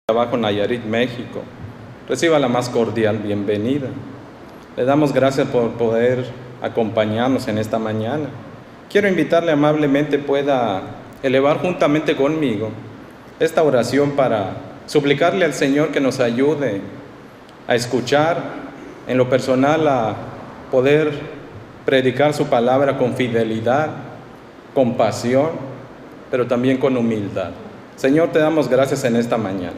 Trabajo Nayarit, México. Reciba la más cordial bienvenida. Le damos gracias por poder acompañarnos en esta mañana. Quiero invitarle amablemente pueda elevar juntamente conmigo esta oración para suplicarle al Señor que nos ayude a escuchar, en lo personal a poder predicar su palabra con fidelidad, con pasión, pero también con humildad. Señor, te damos gracias en esta mañana.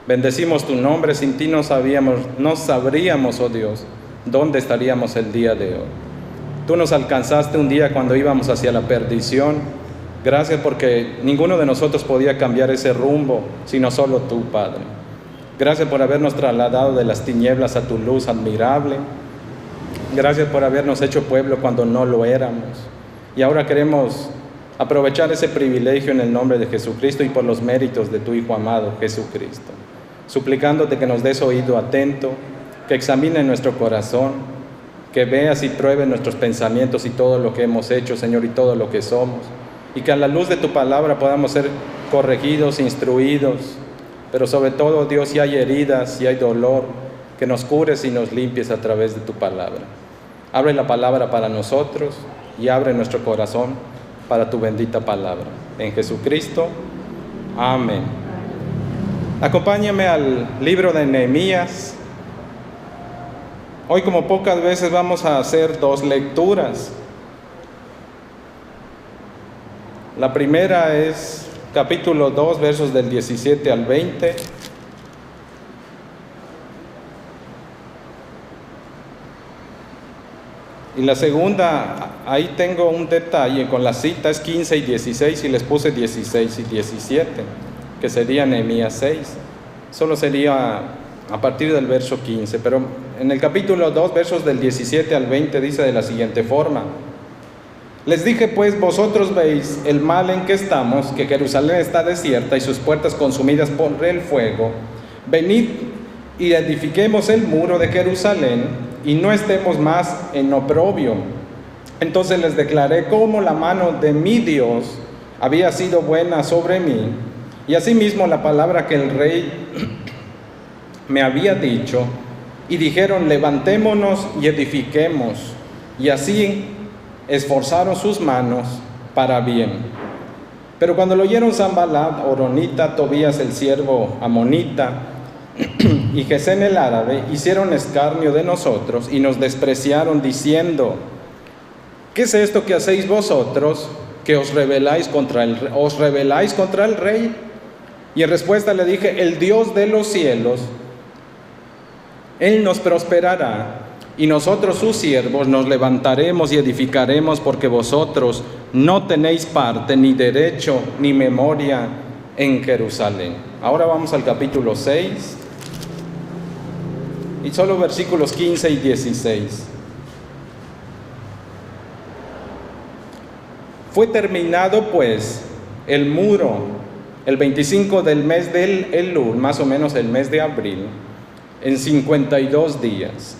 Bendecimos tu nombre, sin ti no sabríamos, oh Dios, dónde estaríamos el día de hoy. Tú nos alcanzaste un día cuando íbamos hacia la perdición. Gracias porque ninguno de nosotros podía cambiar ese rumbo, sino solo tú, Padre. Gracias por habernos trasladado de las tinieblas a tu luz admirable. Gracias por habernos hecho pueblo cuando no lo éramos. Y ahora queremos aprovechar ese privilegio en el nombre de Jesucristo y por los méritos de tu Hijo amado, Jesucristo. Suplicándote que nos des oído atento, que examine nuestro corazón, que veas y pruebes nuestros pensamientos y todo lo que hemos hecho, Señor, y todo lo que somos. Y que a la luz de tu palabra podamos ser corregidos, instruidos, pero sobre todo, Dios, si hay heridas, si hay dolor, que nos cures y nos limpies a través de tu palabra. Abre la palabra para nosotros y abre nuestro corazón para tu bendita palabra. En Jesucristo, amén. Acompáñame al libro de Nehemías. Hoy, como pocas veces, vamos a hacer dos lecturas. La primera es capítulo 2, versos del 17 al 20. Y la segunda, ahí tengo un detalle con las citas 15 y 16 y les puse 16 y 17, que sería Nehemías 6. Solo sería a partir del verso 15, pero en el capítulo 2, versos del 17 al 20 dice de la siguiente forma: Les dije pues, vosotros veis el mal en que estamos, que Jerusalén está desierta y sus puertas consumidas por el fuego. Venid y edifiquemos el muro de Jerusalén y no estemos más en oprobio. Entonces les declaré cómo la mano de mi Dios había sido buena sobre mí, y asimismo la palabra que el rey me había dicho, y dijeron: levantémonos y edifiquemos. Y así esforzaron sus manos para bien. Pero cuando lo oyeron Sanballat, Horonita, Tobías el siervo amonita y Gesén el árabe, hicieron escarnio de nosotros y nos despreciaron diciendo: ¿qué es esto que hacéis vosotros, que os rebeláis contra el rey? Y en respuesta le dije: el Dios de los cielos, Él nos prosperará, y nosotros sus siervos nos levantaremos y edificaremos, porque vosotros no tenéis parte, ni derecho, ni memoria en Jerusalén. Ahora vamos al capítulo 6, y solo versículos 15 y 16. Fue terminado pues el muro el 25 del mes del Elul, más o menos el mes de abril, en 52 días.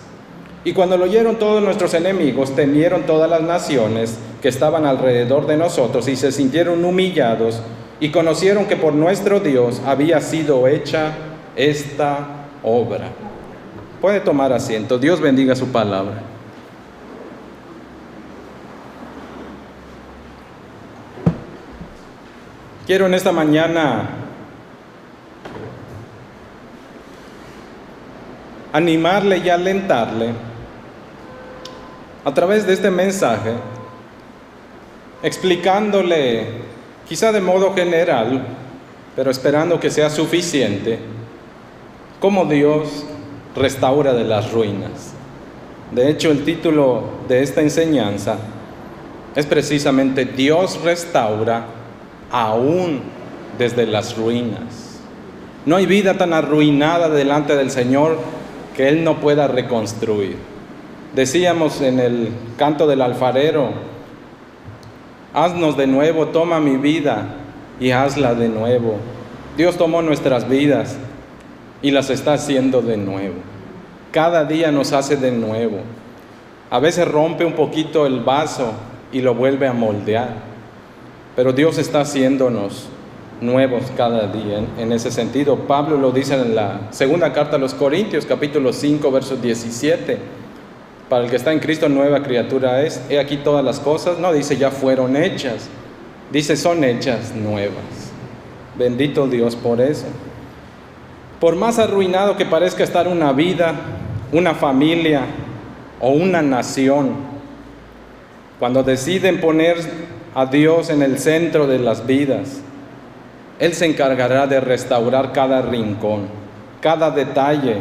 Y cuando lo oyeron todos nuestros enemigos, temieron todas las naciones que estaban alrededor de nosotros y se sintieron humillados y conocieron que por nuestro Dios había sido hecha esta obra. Puede tomar asiento. Dios bendiga su palabra. Quiero en esta mañana animarle y alentarle a través de este mensaje, explicándole, quizá de modo general, pero esperando que sea suficiente, cómo Dios restaura de las ruinas. De hecho, el título de esta enseñanza es precisamente: Dios restaura aún desde las ruinas. No hay vida tan arruinada delante del Señor que Él no pueda reconstruir. Decíamos en el canto del alfarero: haznos de nuevo, toma mi vida y hazla de nuevo. Dios tomó nuestras vidas y las está haciendo de nuevo. Cada día nos hace de nuevo. A veces rompe un poquito el vaso y lo vuelve a moldear. Pero Dios está haciéndonos nuevos cada día. En ese sentido, Pablo lo dice en la segunda carta a los Corintios, capítulo 5, verso 17. Para el que está en Cristo, nueva criatura es. He aquí todas las cosas, no dice ya fueron hechas, dice son hechas nuevas. Bendito Dios por eso. Por más arruinado que parezca estar una vida, una familia o una nación, cuando deciden poner a Dios en el centro de las vidas, Él se encargará de restaurar cada rincón, cada detalle,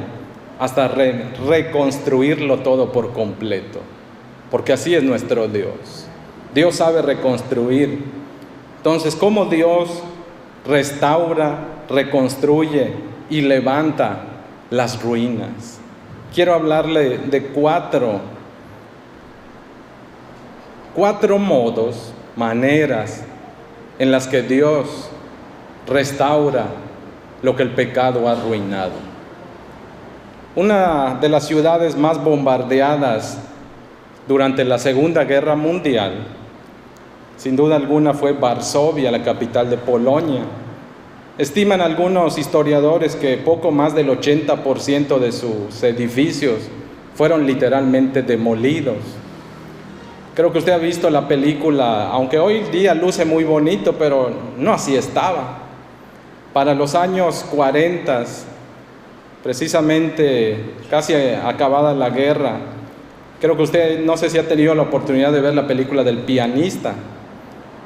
hasta reconstruirlo todo por completo, porque así es nuestro Dios. Dios sabe reconstruir. Entonces, ¿cómo Dios restaura, reconstruye y levanta las ruinas? Quiero hablarle de cuatro modos, maneras en las que Dios restaura lo que el pecado ha arruinado. Una de las ciudades más bombardeadas durante la Segunda Guerra Mundial, sin duda alguna, fue Varsovia, la capital de Polonia. Estiman algunos historiadores que poco más del 80% de sus edificios fueron literalmente demolidos. Creo que usted ha visto la película, aunque hoy día luce muy bonito, pero no así estaba. Para los años 40, precisamente casi acabada la guerra, creo que usted, no sé si ha tenido la oportunidad de ver la película del pianista.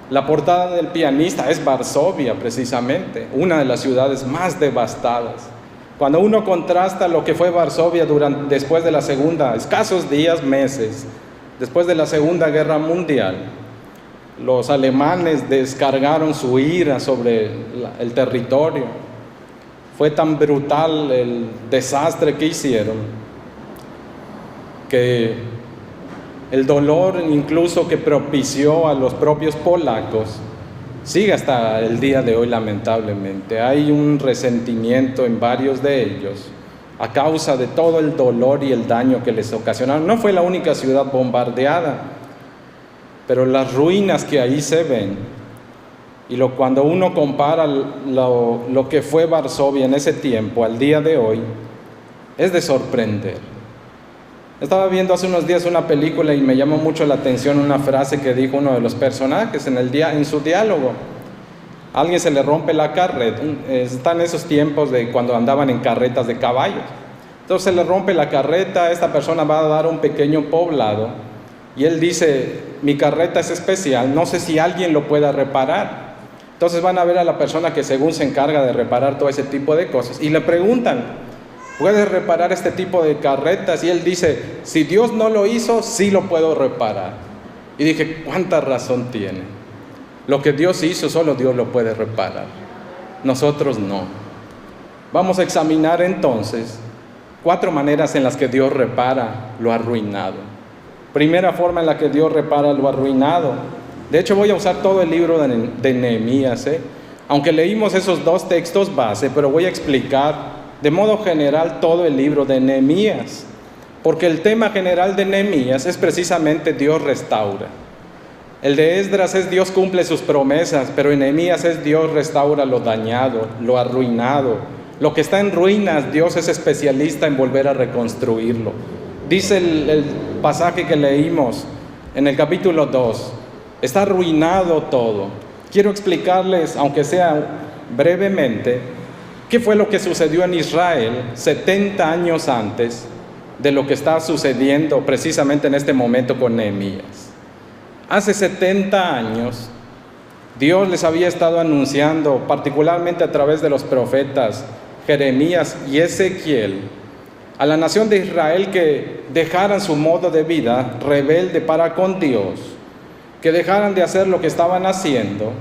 La portada del pianista es Varsovia, precisamente, una de las ciudades más devastadas. Cuando uno contrasta lo que fue Varsovia después de la segunda, escasos días, meses, después de la Segunda Guerra Mundial, los alemanes descargaron su ira sobre el territorio. Fue tan brutal el desastre que hicieron que el dolor incluso que propició a los propios polacos sigue hasta el día de hoy, lamentablemente. Hay un resentimiento en varios de ellos a causa de todo el dolor y el daño que les ocasionaron. No fue la única ciudad bombardeada, pero las ruinas que ahí se ven, y cuando uno compara lo que fue Varsovia en ese tiempo al día de hoy, es de sorprender. Estaba viendo hace unos días una película y me llamó mucho la atención una frase que dijo uno de los personajes en su diálogo. A alguien se le rompe la carreta, están esos tiempos de cuando andaban en carretas de caballos. Entonces se le rompe la carreta, esta persona va a dar un pequeño poblado y él dice, mi carreta es especial, no sé si alguien lo pueda reparar. Entonces van a ver a la persona que según se encarga de reparar todo ese tipo de cosas y le preguntan, ¿puedes reparar este tipo de carretas? Y él dice, si Dios no lo hizo, sí lo puedo reparar. Y dije, ¿cuánta razón tiene? Lo que Dios hizo, solo Dios lo puede reparar. Nosotros no. Vamos a examinar entonces 4 maneras en las que Dios repara lo arruinado. Primera forma en la que Dios repara lo arruinado. De hecho, voy a usar todo el libro de Nehemías, aunque leímos esos 2 textos base, pero voy a explicar de modo general todo el libro de Nehemías, porque el tema general de Nehemías es precisamente Dios restaura. El de Esdras es Dios cumple sus promesas, pero en Nehemías es Dios restaura lo dañado, lo arruinado. Lo que está en ruinas, Dios es especialista en volver a reconstruirlo. Dice el pasaje que leímos en el capítulo 2, está arruinado todo. Quiero explicarles, aunque sea brevemente, ¿qué fue lo que sucedió en Israel 70 años antes de lo que está sucediendo precisamente en este momento con Nehemías? Hace 70 años, Dios les había estado anunciando, particularmente a través de los profetas Jeremías y Ezequiel, a la nación de Israel que dejaran su modo de vida rebelde para con Dios, que dejaran de hacer lo que estaban haciendo,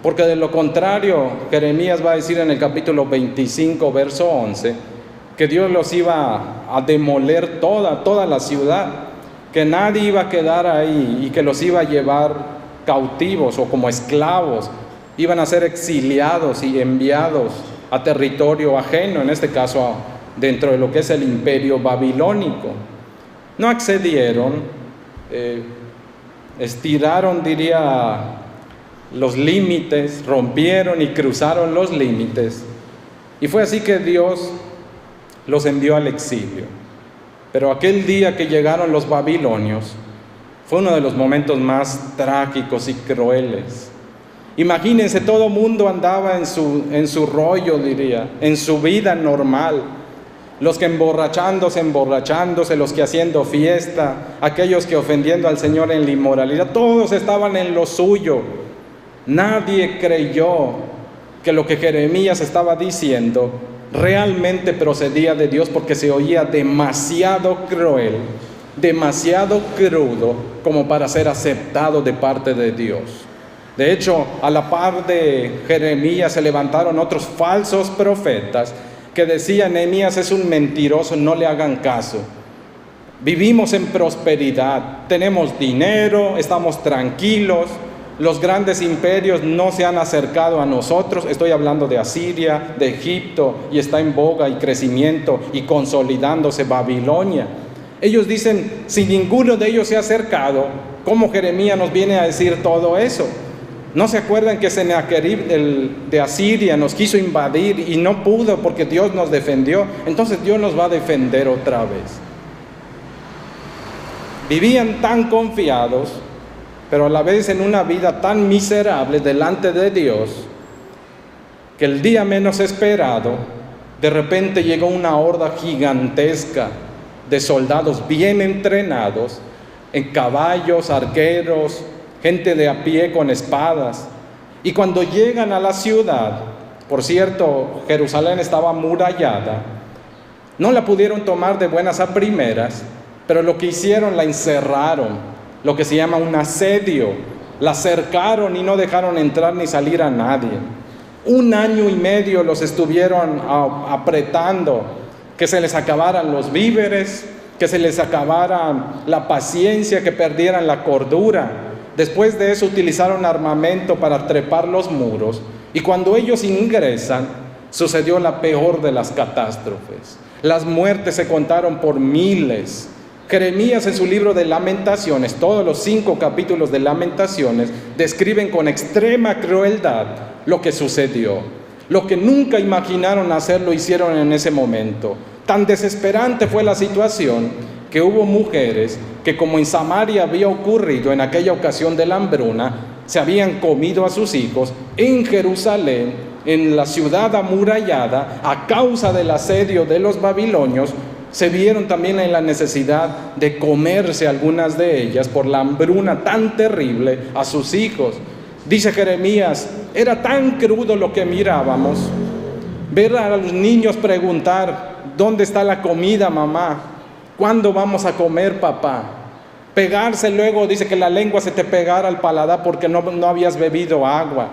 porque de lo contrario, Jeremías va a decir en el capítulo 25, verso 11, que Dios los iba a demoler toda la ciudad, que nadie iba a quedar ahí y que los iba a llevar cautivos o como esclavos, iban a ser exiliados y enviados a territorio ajeno, en este caso dentro de lo que es el imperio babilónico. No accedieron, estiraron, diría, los límites, rompieron y cruzaron los límites. Y fue así que Dios los envió al exilio. Pero aquel día que llegaron los babilonios fue uno de los momentos más trágicos y crueles. Imagínense, todo mundo andaba en su rollo, diría, en su vida normal. Los que emborrachándose, los que haciendo fiesta, aquellos que ofendiendo al Señor en la inmoralidad, todos estaban en lo suyo. Nadie creyó que lo que Jeremías estaba diciendo realmente procedía de Dios, porque se oía demasiado cruel, demasiado crudo como para ser aceptado de parte de Dios. De hecho, a la par de Jeremías se levantaron otros falsos profetas que decían: Nehemías es un mentiroso, no le hagan caso. Vivimos en prosperidad, tenemos dinero, estamos tranquilos, los grandes imperios no se han acercado a nosotros. Estoy hablando de Asiria, de Egipto, y está en boga y crecimiento y consolidándose Babilonia. Ellos dicen: si ninguno de ellos se ha acercado, ¿cómo Jeremías nos viene a decir todo eso? ¿No se acuerdan que Senaquerib de Asiria nos quiso invadir y no pudo porque Dios nos defendió? Entonces Dios nos va a defender otra vez. Vivían tan confiados, pero a la vez en una vida tan miserable delante de Dios, que el día menos esperado, de repente llegó una horda gigantesca de soldados bien entrenados, en caballos, arqueros, gente de a pie con espadas. Y cuando llegan a la ciudad, por cierto, Jerusalén estaba amurallada, no la pudieron tomar de buenas a primeras, pero lo que hicieron, la encerraron, lo que se llama un asedio. La cercaron y no dejaron entrar ni salir a nadie. 1 año y medio los estuvieron apretando, que se les acabaran los víveres, que se les acabara la paciencia, que perdieran la cordura. Después de eso utilizaron armamento para trepar los muros, y cuando ellos ingresan, sucedió la peor de las catástrofes. Las muertes se contaron por miles. Jeremías, en su libro de Lamentaciones, todos los 5 capítulos de Lamentaciones describen con extrema crueldad lo que sucedió. Lo que nunca imaginaron hacer, lo hicieron en ese momento. Tan desesperante fue la situación que hubo mujeres que, como en Samaria había ocurrido en aquella ocasión de la hambruna, se habían comido a sus hijos. En Jerusalén, en la ciudad amurallada, a causa del asedio de los babilonios, se vieron también en la necesidad de comerse algunas de ellas por la hambruna tan terrible a sus hijos. Dice Jeremías: era tan crudo lo que mirábamos, ver a los niños preguntar: ¿dónde está la comida, mamá? ¿Cuándo vamos a comer, papá? Pegarse luego, dice que la lengua se te pegara al paladar porque no habías bebido agua.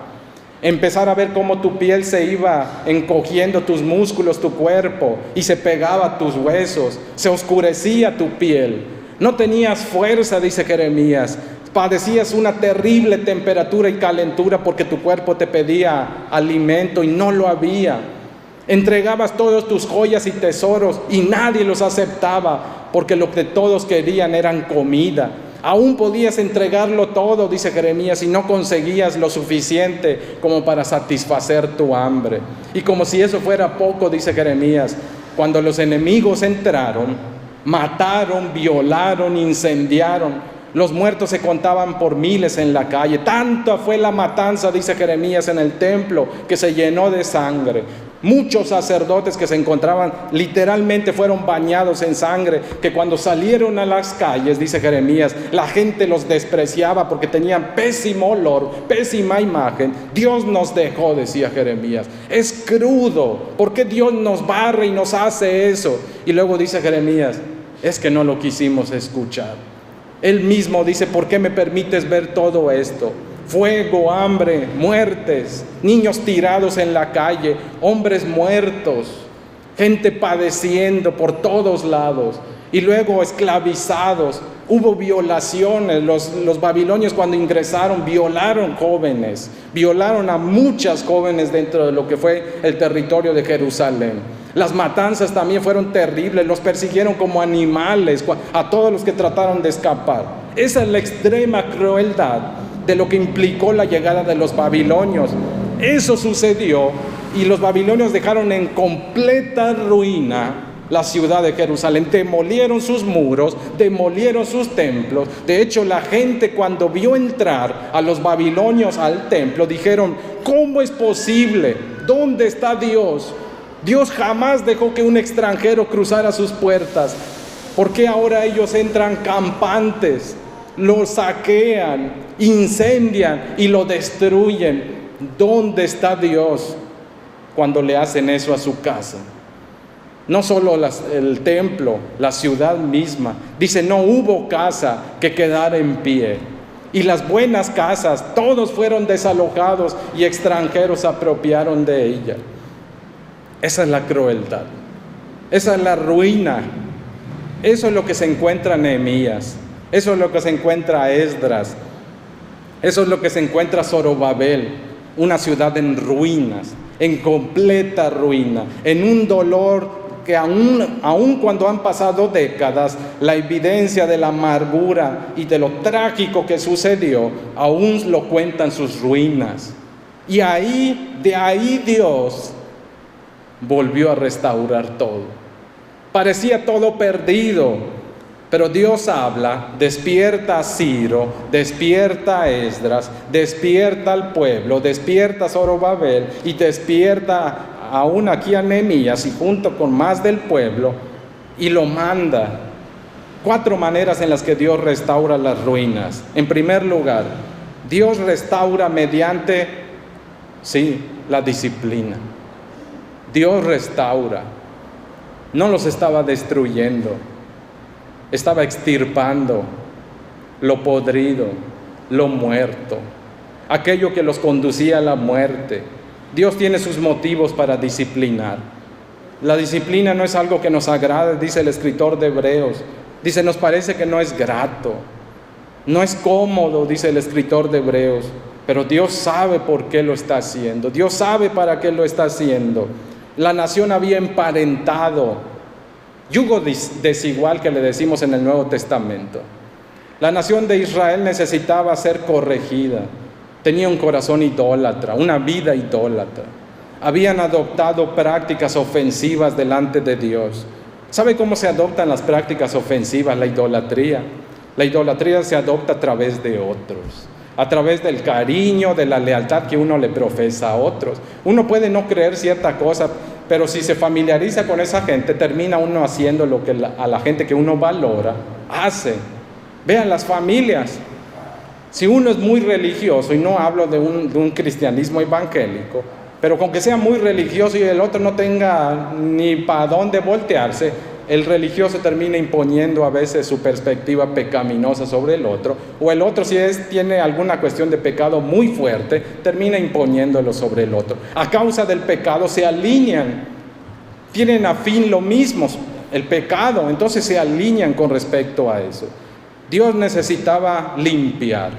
Empezar a ver cómo tu piel se iba encogiendo, tus músculos, tu cuerpo, y se pegaba a tus huesos, se oscurecía tu piel. No tenías fuerza, dice Jeremías. Padecías una terrible temperatura y calentura porque tu cuerpo te pedía alimento y no lo había. Entregabas todas tus joyas y tesoros y nadie los aceptaba, porque lo que todos querían eran comida. Aún podías entregarlo todo, dice Jeremías, y no conseguías lo suficiente como para satisfacer tu hambre. Y como si eso fuera poco, dice Jeremías, cuando los enemigos entraron, mataron, violaron, incendiaron. Los muertos se contaban por miles en la calle. Tanta fue la matanza, dice Jeremías, en el templo, que se llenó de sangre. Muchos sacerdotes que se encontraban literalmente fueron bañados en sangre, que cuando salieron a las calles, dice Jeremías, la gente los despreciaba porque tenían pésimo olor, pésima imagen. Dios nos dejó, decía Jeremías. Es crudo. ¿Por qué Dios nos barre y nos hace eso? Y luego dice Jeremías: es que no lo quisimos escuchar. Él mismo dice: ¿por qué me permites ver todo esto? Fuego, hambre, muertes, niños tirados en la calle, hombres muertos, gente padeciendo por todos lados, y luego esclavizados. Hubo violaciones. Los babilonios, cuando ingresaron, violaron jóvenes, violaron a muchas jóvenes dentro de lo que fue el territorio de Jerusalén. Las matanzas también fueron terribles, los persiguieron como animales a todos los que trataron de escapar. Esa es la extrema crueldad de lo que implicó la llegada de los babilonios. Eso sucedió y los babilonios dejaron en completa ruina la ciudad de Jerusalén. Demolieron sus muros, demolieron sus templos. De hecho, la gente, cuando vio entrar a los babilonios al templo, dijeron: ¿cómo es posible? ¿Dónde está Dios? Dios jamás dejó que un extranjero cruzara sus puertas. ¿Por qué ahora ellos entran campantes, lo saquean, incendian y lo destruyen? ¿Dónde está Dios cuando le hacen eso a su casa? No solo el templo, la ciudad misma. Dice: no hubo casa que quedara en pie. Y las buenas casas, todos fueron desalojados y extranjeros se apropiaron de ella. Esa es la crueldad. Esa es la ruina. Eso es lo que se encuentra en Nehemías. Eso es lo que se encuentra Esdras. Eso es lo que se encuentra Zorobabel. Una ciudad en ruinas, en completa ruina, en un dolor que aún cuando han pasado décadas, la evidencia de la amargura y de lo trágico que sucedió, aún lo cuentan sus ruinas. Y de ahí Dios volvió a restaurar todo. Parecía todo perdido, pero Dios habla: despierta a Ciro, despierta a Esdras, despierta al pueblo, despierta a Zorobabel y despierta aún aquí a Nehemías, y junto con más del pueblo, y lo manda. 4 maneras en las que Dios restaura las ruinas. En primer lugar, Dios restaura mediante, la disciplina. Dios restaura. No los estaba destruyendo, estaba extirpando lo podrido, lo muerto, aquello que los conducía a la muerte. Dios tiene sus motivos para disciplinar. La disciplina no es algo que nos agrade, dice el escritor de Hebreos. Dice: nos parece que no es grato, no es cómodo, dice el escritor de Hebreos. Pero Dios sabe por qué lo está haciendo. Dios sabe para qué lo está haciendo. La nación había emparentado, yugo desigual que le decimos en el Nuevo Testamento. La nación de Israel necesitaba ser corregida. Tenía un corazón idólatra, una vida idólatra. Habían adoptado prácticas ofensivas delante de Dios. ¿Sabe cómo se adoptan las prácticas ofensivas? La idolatría. La idolatría se adopta a través de otros, a través del cariño, de la lealtad que uno le profesa a otros. Uno puede no creer cierta cosa, pero si se familiariza con esa gente, termina uno haciendo lo que a la gente que uno valora hace. Vean las familias. Si uno es muy religioso, y no hablo de un cristianismo evangélico, pero con que sea muy religioso y el otro no tenga ni para dónde voltearse, el religioso termina imponiendo a veces su perspectiva pecaminosa sobre el otro, o el otro, si tiene alguna cuestión de pecado muy fuerte, termina imponiéndolo sobre el otro. A causa del pecado se alinean, tienen a fin lo mismo, el pecado, entonces se alinean con respecto a eso. Dios necesitaba limpiar.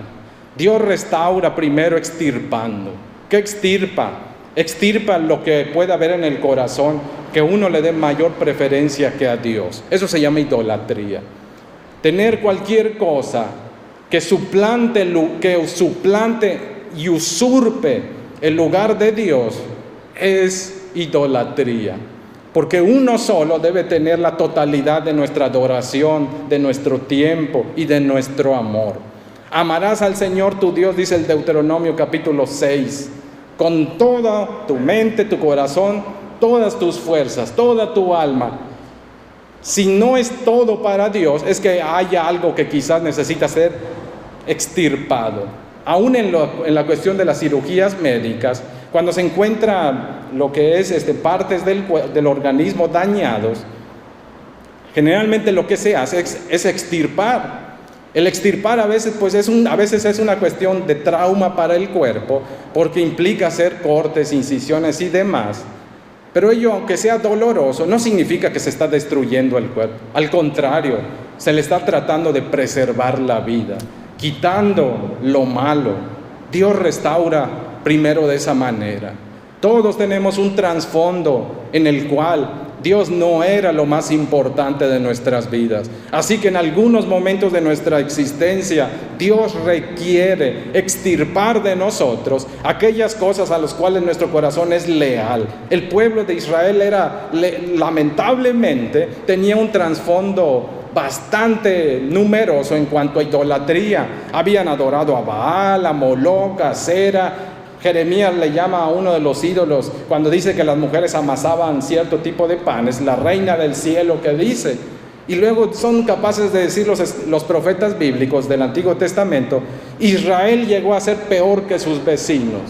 Dios restaura primero extirpando. ¿Qué extirpa? Extirpa lo que pueda haber en el corazón, que uno le dé mayor preferencia que a Dios. Eso se llama idolatría. Tener cualquier cosa que suplante y usurpe el lugar de Dios es idolatría. Porque uno solo debe tener la totalidad de nuestra adoración, de nuestro tiempo y de nuestro amor. Amarás al Señor tu Dios, dice el Deuteronomio capítulo 6, con toda tu mente, tu corazón, todas tus fuerzas, toda tu alma. Si no es todo para Dios, es que haya algo que quizás necesita ser extirpado. Aún en la cuestión de las cirugías médicas, cuando se encuentra lo que es partes del organismo dañados, generalmente lo que se hace es extirpar. El extirpar a veces es una cuestión de trauma para el cuerpo, porque implica hacer cortes, incisiones y demás. Pero ello, aunque sea doloroso, no significa que se está destruyendo el cuerpo. Al contrario, se le está tratando de preservar la vida, quitando lo malo. Dios restaura primero de esa manera. Todos tenemos un trasfondo en el cual Dios no era lo más importante de nuestras vidas. Así que en algunos momentos de nuestra existencia, Dios requiere extirpar de nosotros aquellas cosas a las cuales nuestro corazón es leal. El pueblo de Israel lamentablemente, tenía un trasfondo bastante numeroso en cuanto a idolatría. Habían adorado a Baal, a Moloc, a Acera. Jeremías le llama a uno de los ídolos cuando dice que las mujeres amasaban cierto tipo de panes, la reina del cielo que dice. Y luego son capaces de decir los profetas bíblicos del Antiguo Testamento: Israel llegó a ser peor que sus vecinos.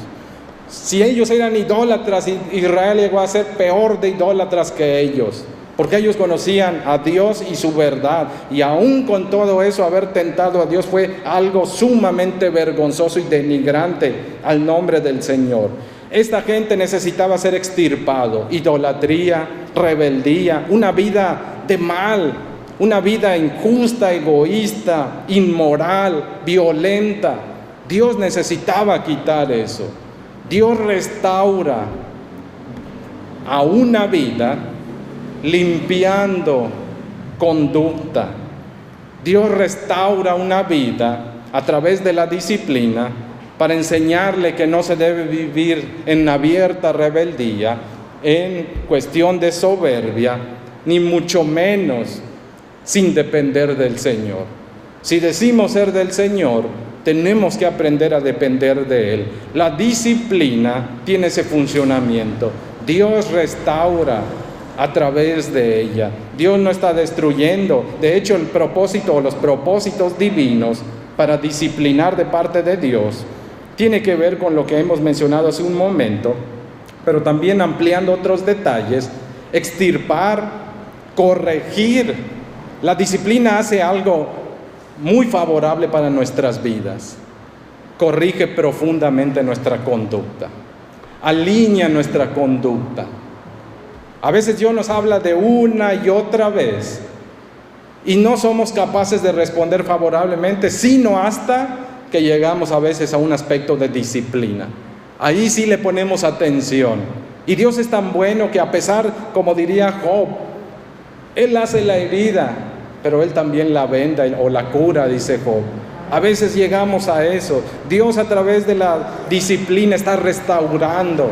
Si ellos eran idólatras, Israel llegó a ser peor de idólatras que ellos, porque ellos conocían a Dios y su verdad, y aún con todo eso, haber tentado a Dios fue algo sumamente vergonzoso y denigrante al nombre del Señor. Esta gente necesitaba ser extirpado: idolatría, rebeldía, una vida de mal, una vida injusta, egoísta, inmoral, violenta. Dios necesitaba quitar eso. Dios restaura a una vida limpiando conducta. Dios restaura una vida a través de la disciplina para enseñarle que no se debe vivir en abierta rebeldía, en cuestión de soberbia, ni mucho menos sin depender del Señor. Si decimos ser del Señor, tenemos que aprender a depender de Él. La disciplina tiene ese funcionamiento. Dios restaura a través de ella. Dios no está destruyendo. De hecho, el propósito o los propósitos divinos para disciplinar de parte de Dios tiene que ver con lo que hemos mencionado hace un momento, pero también ampliando otros detalles: extirpar, corregir. La disciplina hace algo muy favorable para nuestras vidas. Corrige profundamente nuestra conducta, alinea nuestra conducta. A veces Dios nos habla de una y otra vez y no somos capaces de responder favorablemente, sino hasta que llegamos a veces a un aspecto de disciplina. Ahí sí le ponemos atención. Y Dios es tan bueno que, a pesar, como diría Job, Él hace la herida, pero Él también la venda o la cura, dice Job. A veces llegamos a eso. Dios, a través de la disciplina, está restaurando,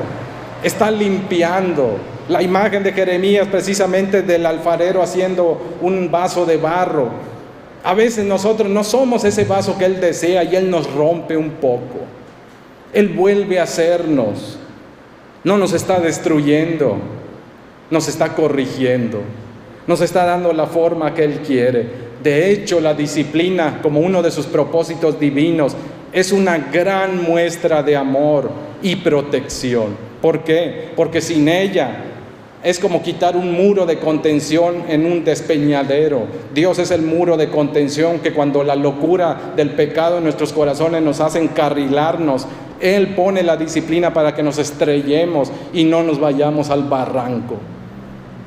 está limpiando. La imagen de Jeremías, precisamente, del alfarero haciendo un vaso de barro. A veces nosotros no somos ese vaso que Él desea y Él nos rompe un poco. Él vuelve a hacernos. No nos está destruyendo, nos está corrigiendo, nos está dando la forma que Él quiere. De hecho, la disciplina, como uno de sus propósitos divinos, es una gran muestra de amor y protección. ¿Por qué? Porque sin ella es como quitar un muro de contención en un despeñadero. Dios es el muro de contención que, cuando la locura del pecado en nuestros corazones nos hace encarrilarnos, Él pone la disciplina para que nos estrellemos y no nos vayamos al barranco.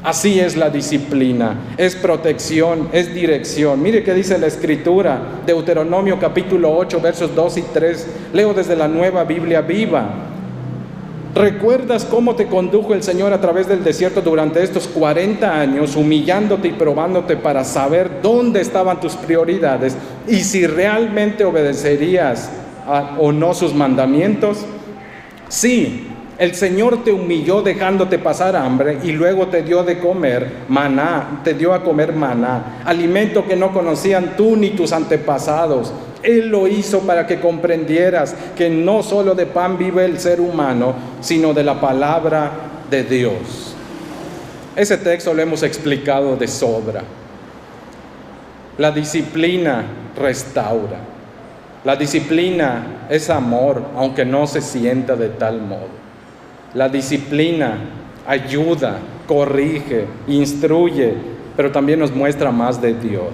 Así es la disciplina, es protección, es dirección. Mire qué dice la Escritura, Deuteronomio capítulo 8, versos 2 y 3. Leo desde la Nueva Biblia Viva. ¿Recuerdas cómo te condujo el Señor a través del desierto durante estos 40 años, humillándote y probándote para saber dónde estaban tus prioridades y si realmente obedecerías o no sus mandamientos? Sí, el Señor te humilló dejándote pasar hambre y luego te dio de comer maná, te dio a comer maná, alimento que no conocían tú ni tus antepasados. Él lo hizo para que comprendieras que no solo de pan vive el ser humano, sino de la palabra de Dios. Ese texto lo hemos explicado de sobra. La disciplina restaura. La disciplina es amor, aunque no se sienta de tal modo. La disciplina ayuda, corrige, instruye, pero también nos muestra más de Dios.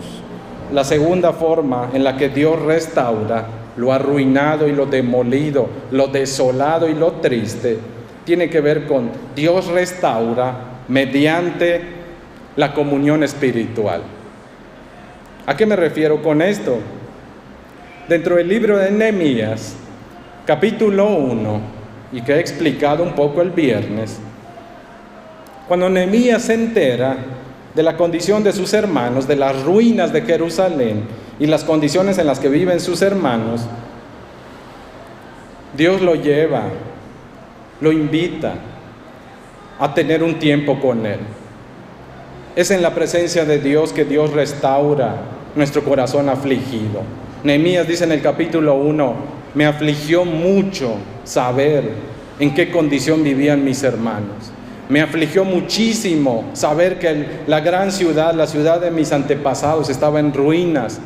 La segunda forma en la que Dios restaura lo arruinado y lo demolido, lo desolado y lo triste, tiene que ver con Dios restaura mediante la comunión espiritual. ¿A qué me refiero con esto? Dentro del libro de Nehemías, capítulo 1, y que he explicado un poco el viernes, Cuando Nehemías se entera de la condición de sus hermanos, de las ruinas de Jerusalén y las condiciones en las que viven sus hermanos, Dios lo lleva, lo invita a tener un tiempo con Él. Es en la presencia de Dios que Dios restaura nuestro corazón afligido. Nehemías dice en el capítulo 1, me afligió mucho saber en qué condición vivían mis hermanos. Me afligió muchísimo saber que la gran ciudad, la ciudad de mis antepasados, estaba en ruinas,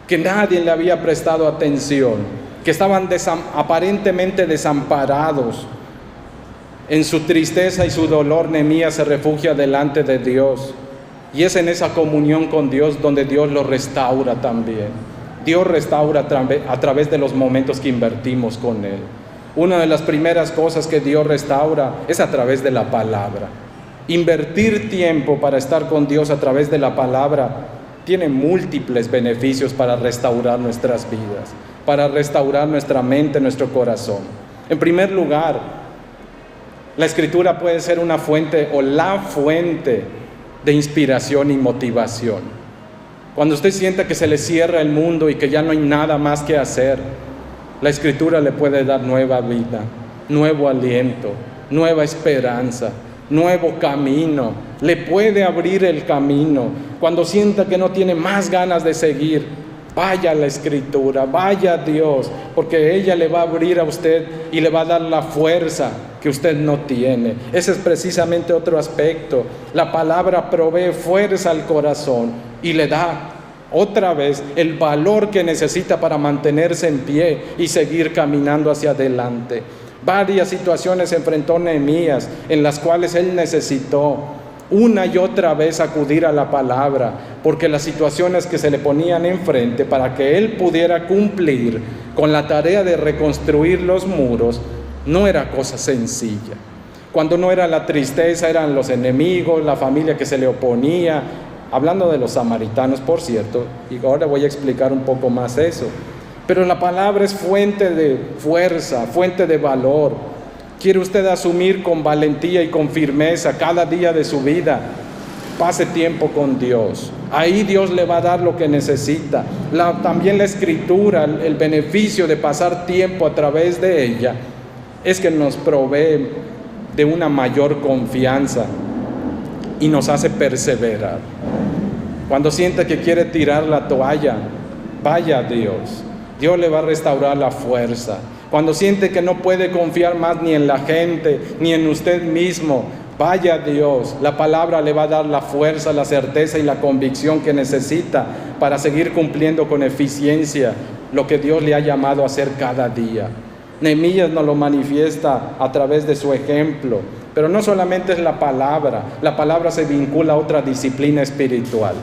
que nadie le había prestado atención, que estaban aparentemente desamparados. En su tristeza y su dolor, Nehemías se refugia delante de Dios. Y es en esa comunión con Dios donde Dios lo restaura también. Dios restaura a través de los momentos que invertimos con Él. Una de las primeras cosas que Dios restaura es a través de la palabra. Invertir tiempo para estar con Dios a través de la palabra tiene múltiples beneficios para restaurar nuestras vidas, para restaurar nuestra mente, nuestro corazón. En primer lugar, la Escritura puede ser una fuente o la fuente de inspiración y motivación. Cuando usted sienta que se le cierra el mundo y que ya no hay nada más que hacer, la Escritura le puede dar nueva vida, nuevo aliento, nueva esperanza, nuevo camino. Le puede abrir el camino. Cuando sienta que no tiene más ganas de seguir, vaya a la Escritura, vaya a Dios, porque ella le va a abrir a usted y le va a dar la fuerza que usted no tiene. Ese es precisamente otro aspecto. La palabra provee fuerza al corazón y le da otra vez el valor que necesita para mantenerse en pie y seguir caminando hacia adelante. Varias situaciones enfrentó Nehemías en las cuales él necesitó una y otra vez acudir a la palabra, porque las situaciones que se le ponían enfrente para que él pudiera cumplir con la tarea de reconstruir los muros no era cosa sencilla. Cuando no era la tristeza, eran los enemigos, la familia que se le oponía. Hablando de los samaritanos, por cierto, y ahora voy a explicar un poco más eso. Pero la palabra es fuente de fuerza, fuente de valor. ¿Quiere usted asumir con valentía y con firmeza cada día de su vida? Pase tiempo con Dios. Ahí Dios le va a dar lo que necesita. También la Escritura, el beneficio de pasar tiempo a través de ella, es que nos provee de una mayor confianza y nos hace perseverar. Cuando sienta que quiere tirar la toalla, vaya a Dios. Dios le va a restaurar la fuerza. Cuando siente que no puede confiar más ni en la gente, ni en usted mismo, vaya a Dios. La palabra le va a dar la fuerza, la certeza y la convicción que necesita para seguir cumpliendo con eficiencia lo que Dios le ha llamado a hacer cada día. Nehemías nos lo manifiesta a través de su ejemplo, pero no solamente es la palabra se vincula a otra disciplina espiritual.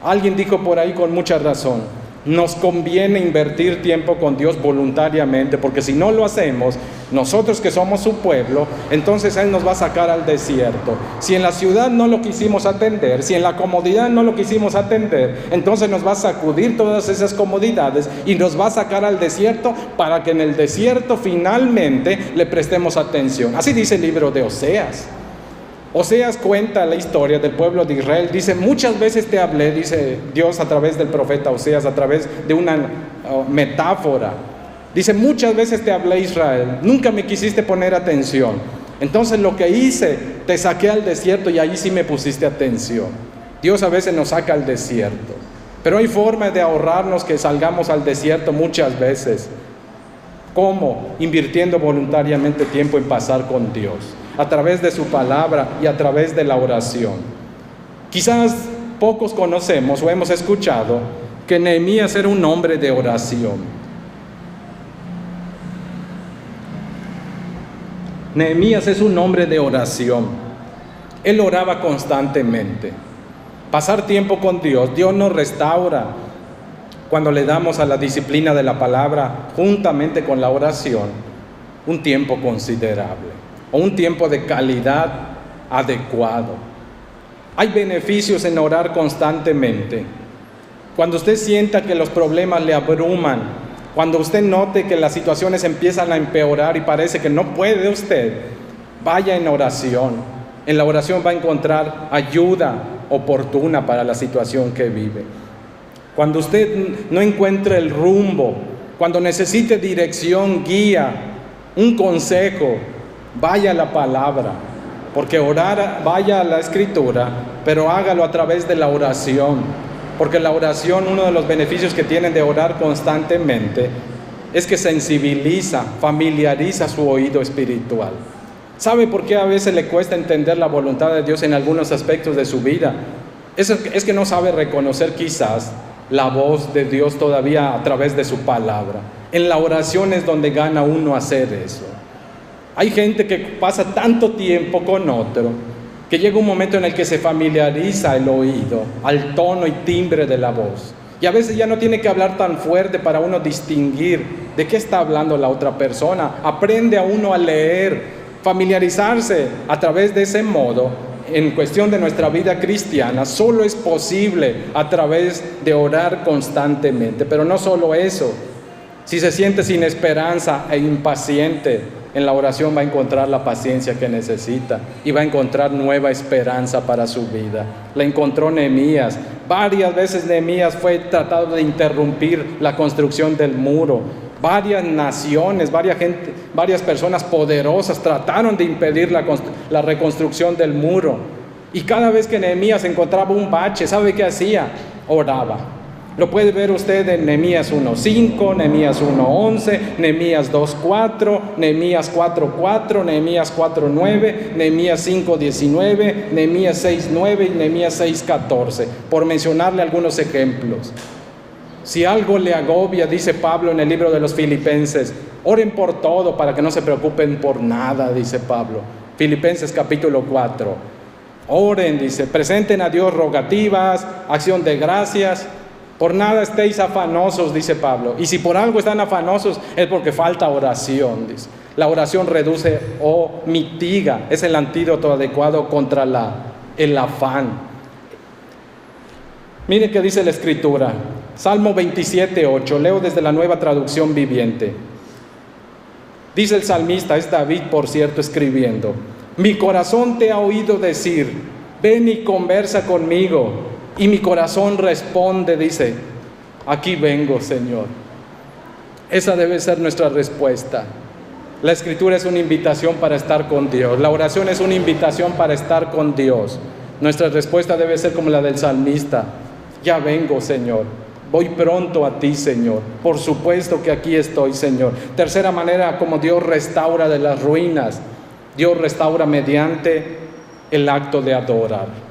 Alguien dijo por ahí con mucha razón, nos conviene invertir tiempo con Dios voluntariamente, porque si no lo hacemos, nosotros que somos su pueblo, entonces Él nos va a sacar al desierto. Si en la ciudad no lo quisimos atender, si en la comodidad no lo quisimos atender, entonces nos va a sacudir todas esas comodidades y nos va a sacar al desierto para que en el desierto finalmente le prestemos atención. Así dice el libro de Oseas. Oseas cuenta la historia del pueblo de Israel. Dice, muchas veces te hablé, dice Dios a través del profeta Oseas, a través de una metáfora. Dice, muchas veces te hablé, Israel, nunca me quisiste poner atención. Entonces lo que hice, te saqué al desierto y allí sí me pusiste atención. Dios a veces nos saca al desierto, pero hay formas de ahorrarnos que salgamos al desierto muchas veces. ¿Cómo? Invirtiendo voluntariamente tiempo en pasar con Dios, a través de su palabra y a través de la oración. Quizás pocos conocemos o hemos escuchado que Nehemías era un hombre de oración. Nehemías es un hombre de oración. Él oraba constantemente. Pasar tiempo con Dios, Dios nos restaura cuando le damos a la disciplina de la palabra, juntamente con la oración, un tiempo considerable o un tiempo de calidad adecuado. Hay beneficios en orar constantemente. Cuando usted sienta que los problemas le abruman, cuando usted note que las situaciones empiezan a empeorar y parece que no puede usted, vaya en oración. En la oración va a encontrar ayuda oportuna para la situación que vive. Cuando usted no encuentre el rumbo, cuando necesite dirección, guía, un consejo, vaya a la palabra, porque orar, vaya a la Escritura, pero hágalo a través de la oración, porque la oración, uno de los beneficios que tienen de orar constantemente, es que sensibiliza, familiariza su oído espiritual. ¿Sabe por qué a veces le cuesta entender la voluntad de Dios en algunos aspectos de su vida? Es que no sabe reconocer quizás la voz de Dios todavía a través de su palabra. En la oración es donde gana uno hacer eso. Hay gente que pasa tanto tiempo con otro, que llega un momento en el que se familiariza el oído al tono y timbre de la voz. Y a veces ya no tiene que hablar tan fuerte para uno distinguir de qué está hablando la otra persona. Aprende a uno a leer, familiarizarse a través de ese modo. En cuestión de nuestra vida cristiana, solo es posible a través de orar constantemente. Pero no solo eso, si se siente sin esperanza e impaciente, en la oración va a encontrar la paciencia que necesita y va a encontrar nueva esperanza para su vida. La encontró Nehemías. Varias veces Nehemías fue tratado de interrumpir la construcción del muro. Varias naciones, varias personas poderosas trataron de impedir la reconstrucción del muro. Y cada vez que Nehemías encontraba un bache, ¿sabe qué hacía? Oraba. Lo puede ver usted en Nehemías 1:5, Nehemías 1:11, Nehemías 2:4, Nehemías 4:4, Nehemías 4:9, Nehemías 5:19, Nehemías 6:9 y Nehemías 6:14, por mencionarle algunos ejemplos. Si algo le agobia, dice Pablo en el libro de los Filipenses, oren por todo para que no se preocupen por nada, dice Pablo. Filipenses capítulo 4. Oren, dice, presenten a Dios rogativas, acción de gracias. Por nada estéis afanosos, dice Pablo. Y si por algo están afanosos, es porque falta oración, dice. La oración reduce o mitiga, es el antídoto adecuado contra el afán. Miren qué dice la Escritura. Salmo 27:8, leo desde la Nueva Traducción Viviente. Dice el salmista, es David por cierto escribiendo: mi corazón te ha oído decir, ven y conversa conmigo. Y mi corazón responde, dice, aquí vengo, Señor. Esa debe ser nuestra respuesta. La Escritura es una invitación para estar con Dios. La oración es una invitación para estar con Dios. Nuestra respuesta debe ser como la del salmista: ya vengo, Señor. Voy pronto a ti, Señor. Por supuesto que aquí estoy, Señor. Tercera manera como Dios restaura de las ruinas. Dios restaura mediante el acto de adorar.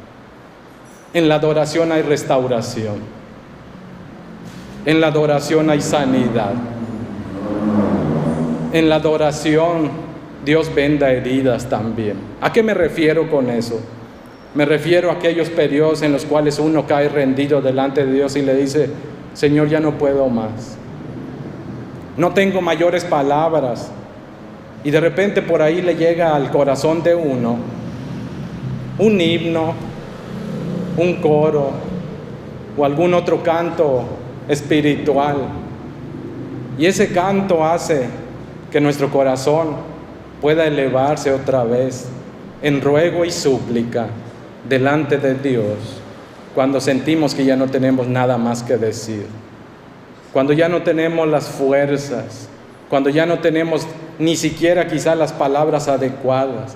En la adoración hay restauración. En la adoración hay sanidad. En la adoración Dios venda heridas también. ¿A qué me refiero con eso? Me refiero a aquellos periodos en los cuales uno cae rendido delante de Dios y le dice: Señor, ya no puedo más. No tengo mayores palabras. Y de repente por ahí le llega al corazón de uno un himno, un coro o algún otro canto espiritual. Y ese canto hace que nuestro corazón pueda elevarse otra vez en ruego y súplica delante de Dios, cuando sentimos que ya no tenemos nada más que decir, cuando ya no tenemos las fuerzas, cuando ya no tenemos ni siquiera quizás las palabras adecuadas.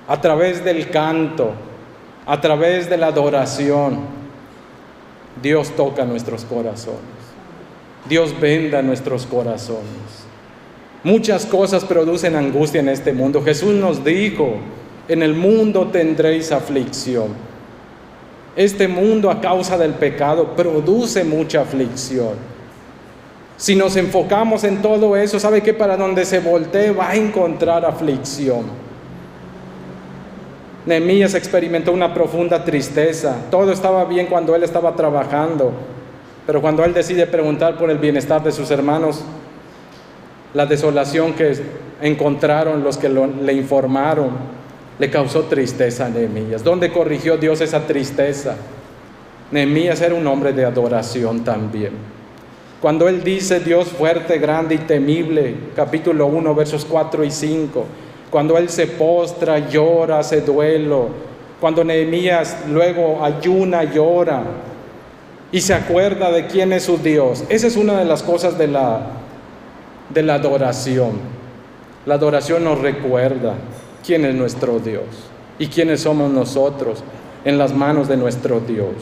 A través del canto, a través de la adoración, Dios toca nuestros corazones. Dios venda nuestros corazones. Muchas cosas producen angustia en este mundo. Jesús nos dijo: en el mundo tendréis aflicción. Este mundo, a causa del pecado, produce mucha aflicción. Si nos enfocamos en todo eso, ¿sabe qué? Para donde se voltee va a encontrar aflicción. Nehemías experimentó una profunda tristeza. Todo estaba bien cuando él estaba trabajando, pero cuando él decide preguntar por el bienestar de sus hermanos, la desolación que encontraron los que le informaron le causó tristeza a Nehemías. ¿Dónde corrigió Dios esa tristeza? Nehemías era un hombre de adoración también. Cuando él dice: Dios fuerte, grande y temible, capítulo 1, versos 4 y 5, cuando él se postra, llora, hace duelo, cuando Nehemías luego ayuna, llora y se acuerda de quién es su Dios. Esa es una de las cosas de la adoración. La adoración nos recuerda quién es nuestro Dios y quiénes somos nosotros en las manos de nuestro Dios.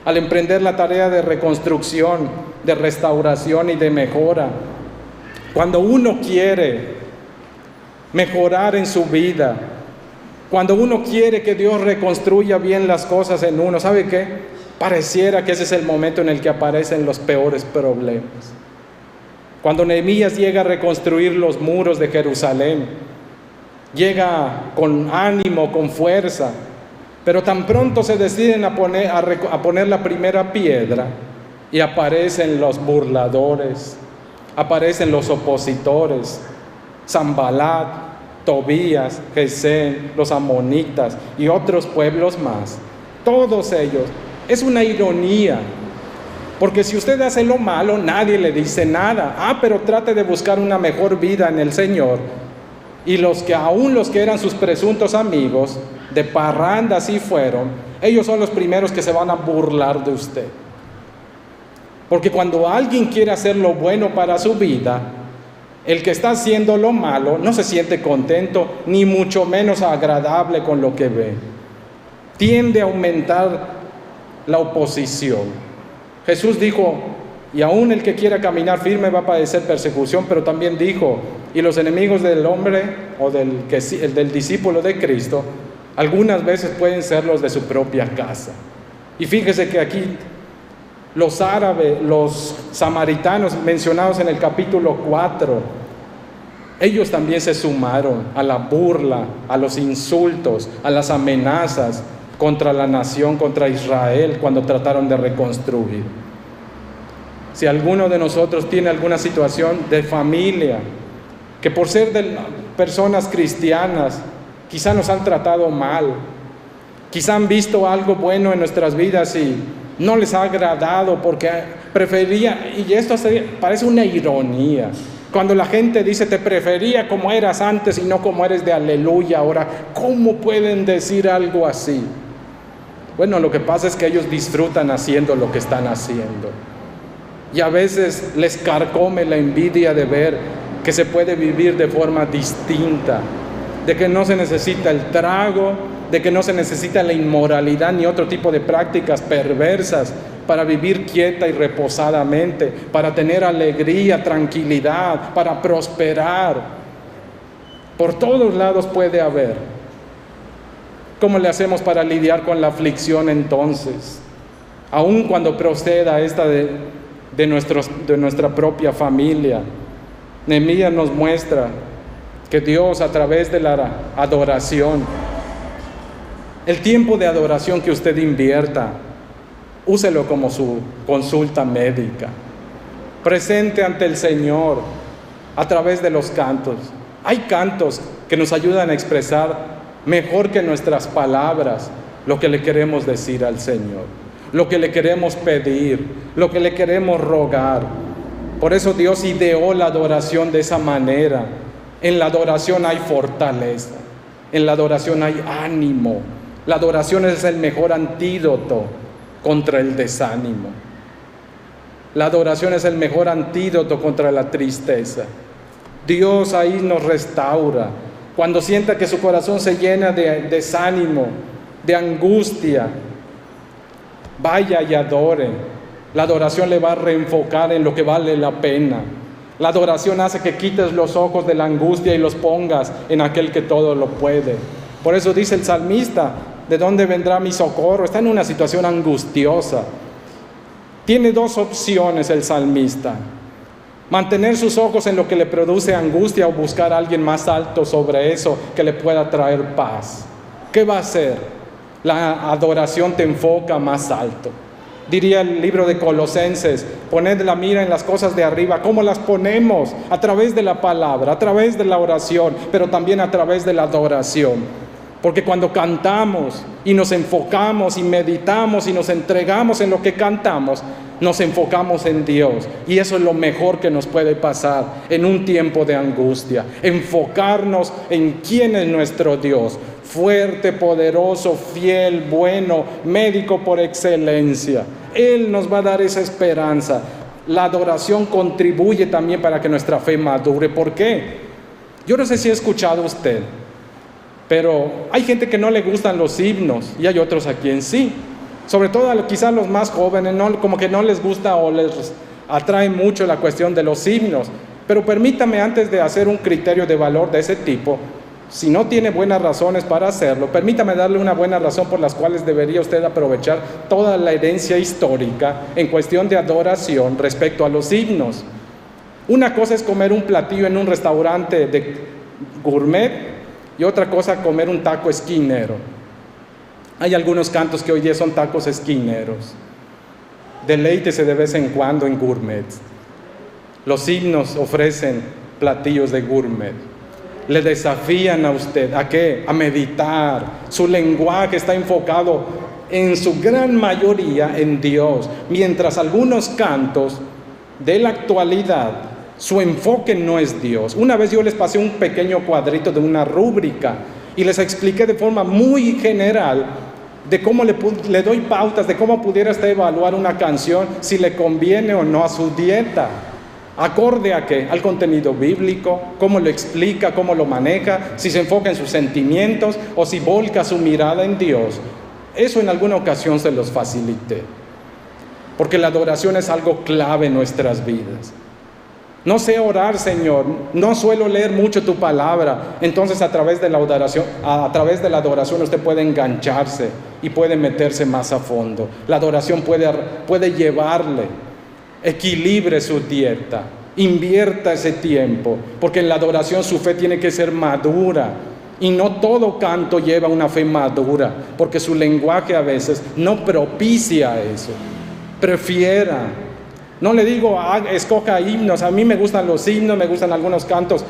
Al emprender la tarea de reconstrucción, de restauración y de mejora, cuando uno quiere mejorar en su vida, cuando uno quiere que Dios reconstruya bien las cosas en uno, ¿sabe qué? Pareciera que ese es el momento en el que aparecen los peores problemas. Cuando Nehemías llega a reconstruir los muros de Jerusalén, llega con ánimo, con fuerza, pero tan pronto se deciden a poner la primera piedra y aparecen los burladores, aparecen los opositores, Sanbalat, Tobías, Gesén, los amonitas y otros pueblos más. Todos ellos, es una ironía, porque si usted hace lo malo, nadie le dice nada. Pero trate de buscar una mejor vida en el Señor. Y aún los que eran sus presuntos amigos, de parranda sí fueron, ellos son los primeros que se van a burlar de usted. Porque cuando alguien quiere hacer lo bueno para su vida, el que está haciendo lo malo no se siente contento, ni mucho menos agradable con lo que ve. Tiende a aumentar la oposición. Jesús dijo, y aún el que quiera caminar firme va a padecer persecución, pero también dijo, y los enemigos del hombre o del discípulo de Cristo, algunas veces pueden ser los de su propia casa. Y fíjese que aquí los árabes, los samaritanos mencionados en el capítulo 4, ellos también se sumaron a la burla, a los insultos, a las amenazas contra la nación, contra Israel, cuando trataron de reconstruir. Si alguno de nosotros tiene alguna situación de familia, que por ser de personas cristianas, quizá nos han tratado mal, quizá han visto algo bueno en nuestras vidas y no les ha agradado porque prefería, y esto parece una ironía, cuando la gente dice te prefería como eras antes y no como eres de aleluya ahora, ¿cómo pueden decir algo así? Bueno, lo que pasa es que ellos disfrutan haciendo lo que están haciendo. Y a veces les carcome la envidia de ver que se puede vivir de forma distinta, de que no se necesita el trago, de que no se necesita la inmoralidad ni otro tipo de prácticas perversas para vivir quieta y reposadamente, para tener alegría, tranquilidad, para prosperar. Por todos lados puede haber. ¿Cómo le hacemos para lidiar con la aflicción entonces? Aun cuando proceda esta de nuestra propia familia. Nehemías nos muestra que Dios, a través de la adoración, el tiempo de adoración que usted invierta, úselo como su consulta médica. Presente ante el Señor a través de los cantos. Hay cantos que nos ayudan a expresar mejor que nuestras palabras lo que le queremos decir al Señor, lo que le queremos pedir, lo que le queremos rogar. Por eso Dios ideó la adoración de esa manera. En la adoración hay fortaleza, en la adoración hay ánimo. La adoración es el mejor antídoto contra el desánimo. La adoración es el mejor antídoto contra la tristeza. Dios ahí nos restaura. Cuando sienta que su corazón se llena de desánimo, de angustia, vaya y adore. La adoración le va a reenfocar en lo que vale la pena. La adoración hace que quites los ojos de la angustia y los pongas en aquel que todo lo puede. Por eso dice el salmista, ¿de dónde vendrá mi socorro? Está en una situación angustiosa. Tiene dos opciones el salmista: mantener sus ojos en lo que le produce angustia o buscar a alguien más alto sobre eso que le pueda traer paz. ¿Qué va a hacer? La adoración te enfoca más alto. Diría el libro de Colosenses, poned la mira en las cosas de arriba. ¿Cómo las ponemos? A través de la palabra, a través de la oración, pero también a través de la adoración. Porque cuando cantamos y nos enfocamos y meditamos y nos entregamos en lo que cantamos, nos enfocamos en Dios. Y eso es lo mejor que nos puede pasar en un tiempo de angustia. Enfocarnos en quién es nuestro Dios. Fuerte, poderoso, fiel, bueno, médico por excelencia. Él nos va a dar esa esperanza. La adoración contribuye también para que nuestra fe madure. ¿Por qué? Yo no sé si ha escuchado usted, pero hay gente que no le gustan los himnos y hay otros a quien sí. Sobre todo quizás los más jóvenes, como que no les gusta o les atrae mucho la cuestión de los himnos. Pero permítame, antes de hacer un criterio de valor de ese tipo, si no tiene buenas razones para hacerlo, permítame darle una buena razón por las cuales debería usted aprovechar toda la herencia histórica en cuestión de adoración respecto a los himnos. Una cosa es comer un platillo en un restaurante de gourmet y otra cosa comer un taco esquinero. Hay algunos cantos que hoy día son tacos esquineros. Deleítese de vez en cuando en gourmet. Los himnos ofrecen platillos de gourmet. Le desafían a usted, ¿a qué? A meditar. Su lenguaje está enfocado en su gran mayoría en Dios, mientras algunos cantos de la actualidad, su enfoque no es Dios. Una vez yo les pasé un pequeño cuadrito de una rúbrica y les expliqué de forma muy general de cómo le doy pautas de cómo pudiera usted evaluar una canción, si le conviene o no a su dieta. ¿Acorde a qué? Al contenido bíblico, cómo lo explica, cómo lo maneja, si se enfoca en sus sentimientos o si volca su mirada en Dios. Eso en alguna ocasión se los facilité, porque la adoración es algo clave en nuestras vidas. No sé orar, Señor, no suelo leer mucho tu palabra. Entonces a través de la adoración usted puede engancharse y puede meterse más a fondo. La adoración puede llevarle. Equilibre su dieta, invierta ese tiempo, porque en la adoración su fe tiene que ser madura. Y no todo canto lleva una fe madura, porque su lenguaje a veces no propicia eso. Prefiera. No le digo, escoja himnos. A mí me gustan los himnos, me gustan algunos cantos,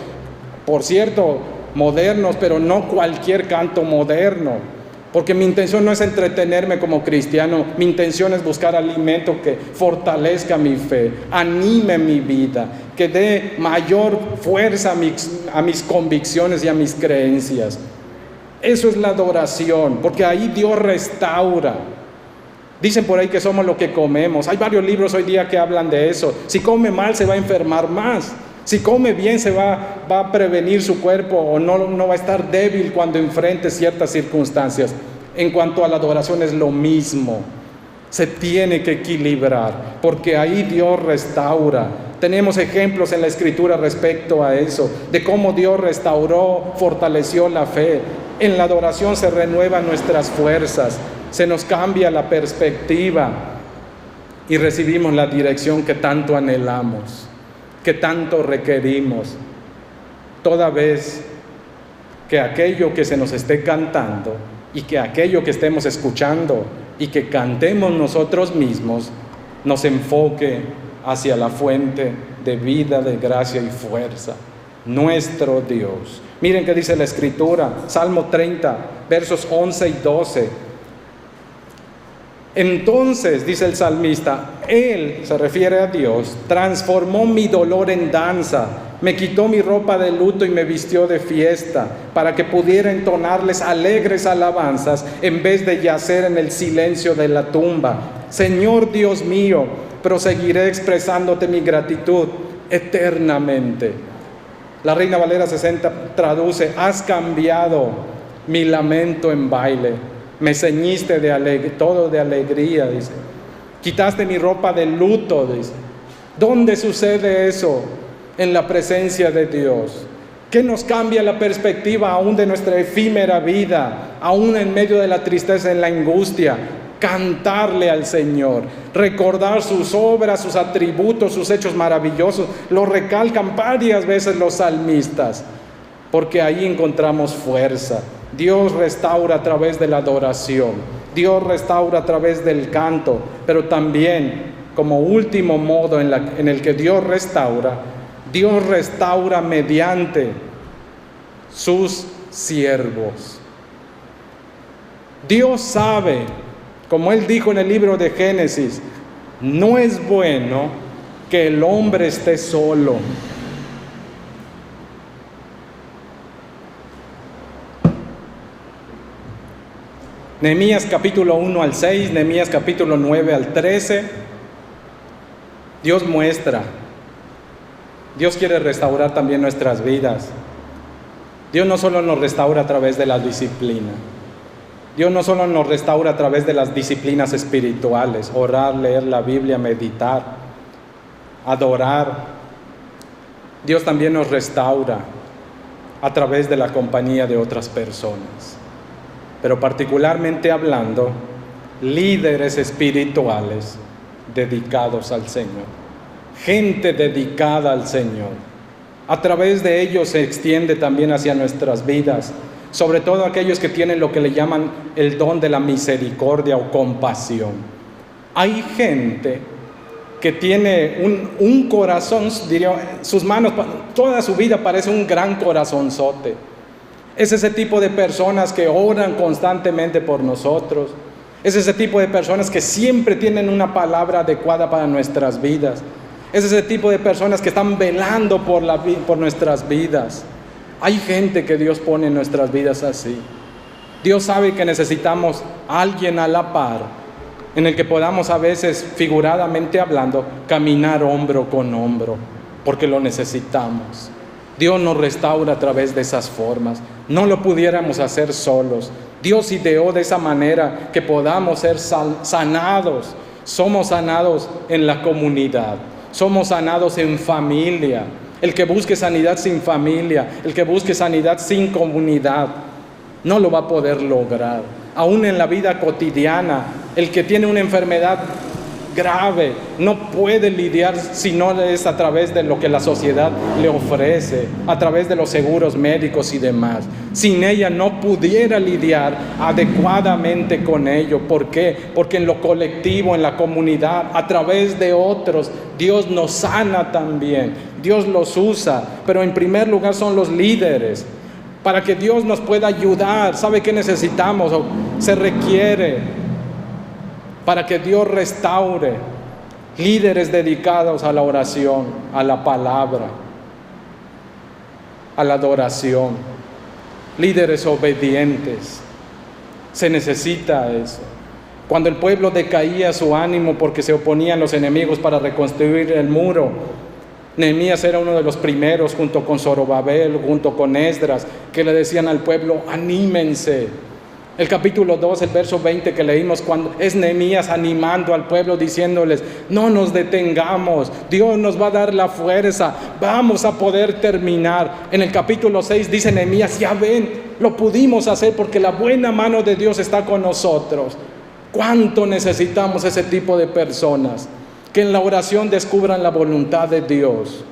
por cierto, modernos, pero no cualquier canto moderno. Porque mi intención no es entretenerme como cristiano, mi intención es buscar alimento que fortalezca mi fe, anime mi vida, que dé mayor fuerza a mis convicciones y a mis creencias. Eso es la adoración, porque ahí Dios restaura. Dicen por ahí que somos lo que comemos. Hay varios libros hoy día que hablan de eso. Si come mal se va a enfermar más. Si come bien se va a prevenir su cuerpo o no va a estar débil cuando enfrente ciertas circunstancias. En cuanto a la adoración es lo mismo. Se tiene que equilibrar porque ahí Dios restaura. Tenemos ejemplos en la Escritura respecto a eso, de cómo Dios restauró, fortaleció la fe. En la adoración se renuevan nuestras fuerzas, se nos cambia la perspectiva y recibimos la dirección que tanto anhelamos, que tanto requerimos. Toda vez que aquello que se nos esté cantando y que aquello que estemos escuchando y que cantemos nosotros mismos nos enfoque hacia la fuente de vida, de gracia y fuerza, nuestro Dios. Miren qué dice la Escritura, Salmo 30, versos 11 y 12. Entonces, dice el salmista, Él, se refiere a Dios, transformó mi dolor en danza, me quitó mi ropa de luto y me vistió de fiesta, para que pudiera entonarles alegres alabanzas en vez de yacer en el silencio de la tumba. Señor Dios mío, proseguiré expresándote mi gratitud eternamente. La Reina Valera 60 traduce, has cambiado mi lamento en baile. Me ceñiste todo de alegría, dice. Quitaste mi ropa de luto, dice. ¿Dónde sucede eso? En la presencia de Dios. ¿Qué nos cambia la perspectiva aún de nuestra efímera vida? Aún en medio de la tristeza, en la angustia. Cantarle al Señor. Recordar sus obras, sus atributos, sus hechos maravillosos. Lo recalcan varias veces los salmistas. Porque ahí encontramos fuerza. Dios restaura a través de la adoración, Dios restaura a través del canto, pero también como último modo en el que Dios restaura mediante sus siervos. Dios sabe, como Él dijo en el libro de Génesis, no es bueno que el hombre esté solo. Nehemías capítulo 1 al 6, Nehemías capítulo 9 al 13, Dios muestra, Dios quiere restaurar también nuestras vidas. Dios no solo nos restaura a través de la disciplina, Dios no solo nos restaura a través de las disciplinas espirituales, orar, leer la Biblia, meditar, adorar. Dios también nos restaura a través de la compañía de otras personas. Pero particularmente hablando, líderes espirituales dedicados al Señor, gente dedicada al Señor. A través de ellos se extiende también hacia nuestras vidas, sobre todo aquellos que tienen lo que le llaman el don de la misericordia o compasión. Hay gente que tiene un corazón, diría, sus manos, toda su vida parece un gran corazonzote. Es ese tipo de personas que oran constantemente por nosotros. Es ese tipo de personas que siempre tienen una palabra adecuada para nuestras vidas. Es ese tipo de personas que están velando por nuestras vidas. Hay gente que Dios pone en nuestras vidas así. Dios sabe que necesitamos a alguien a la par, en el que podamos a veces, figuradamente hablando, caminar hombro con hombro, porque lo necesitamos. Dios nos restaura a través de esas formas. No lo pudiéramos hacer solos. Dios ideó de esa manera que podamos ser sanados. Somos sanados en la comunidad. Somos sanados en familia. El que busque sanidad sin familia, el que busque sanidad sin comunidad, no lo va a poder lograr. Aún en la vida cotidiana, el que tiene una enfermedad grave no puede lidiar si no es a través de lo que la sociedad le ofrece, a través de los seguros médicos y demás. Sin ella no pudiera lidiar adecuadamente con ello. ¿Por qué? Porque en lo colectivo, en la comunidad, a través de otros, Dios nos sana también. Dios los usa, pero en primer lugar son los líderes. Para que Dios nos pueda ayudar, ¿sabe qué necesitamos? O se requiere para que Dios restaure líderes dedicados a la oración, a la palabra, a la adoración, líderes obedientes. Se necesita eso. Cuando el pueblo decaía su ánimo porque se oponían los enemigos para reconstruir el muro, Nehemías era uno de los primeros, junto con Zorobabel, junto con Esdras, que le decían al pueblo: anímense. El capítulo 2, el verso 20 que leímos, cuando es Nehemías animando al pueblo, diciéndoles: no nos detengamos, Dios nos va a dar la fuerza, vamos a poder terminar. En el capítulo 6 dice Nehemías: ya ven, lo pudimos hacer porque la buena mano de Dios está con nosotros. ¿Cuánto necesitamos ese tipo de personas? Que en la oración descubran la voluntad de Dios,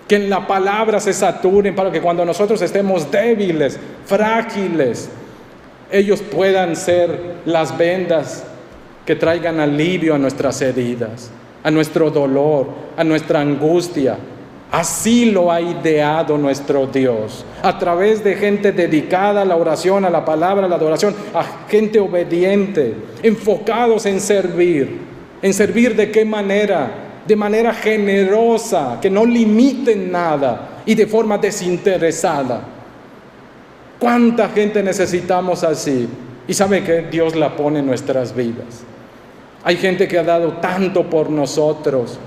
que en la palabra se saturen, para que cuando nosotros estemos débiles, frágiles, ellos puedan ser las vendas que traigan alivio a nuestras heridas, a nuestro dolor, a nuestra angustia. Así lo ha ideado nuestro Dios, a través de gente dedicada a la oración, a la palabra, a la adoración, a gente obediente, enfocados en servir. ¿En servir de qué manera? De manera generosa, que no limiten nada, y de forma desinteresada. ¿Cuánta gente necesitamos así? Y sabe que Dios la pone en nuestras vidas. Hay gente que ha dado tanto por nosotros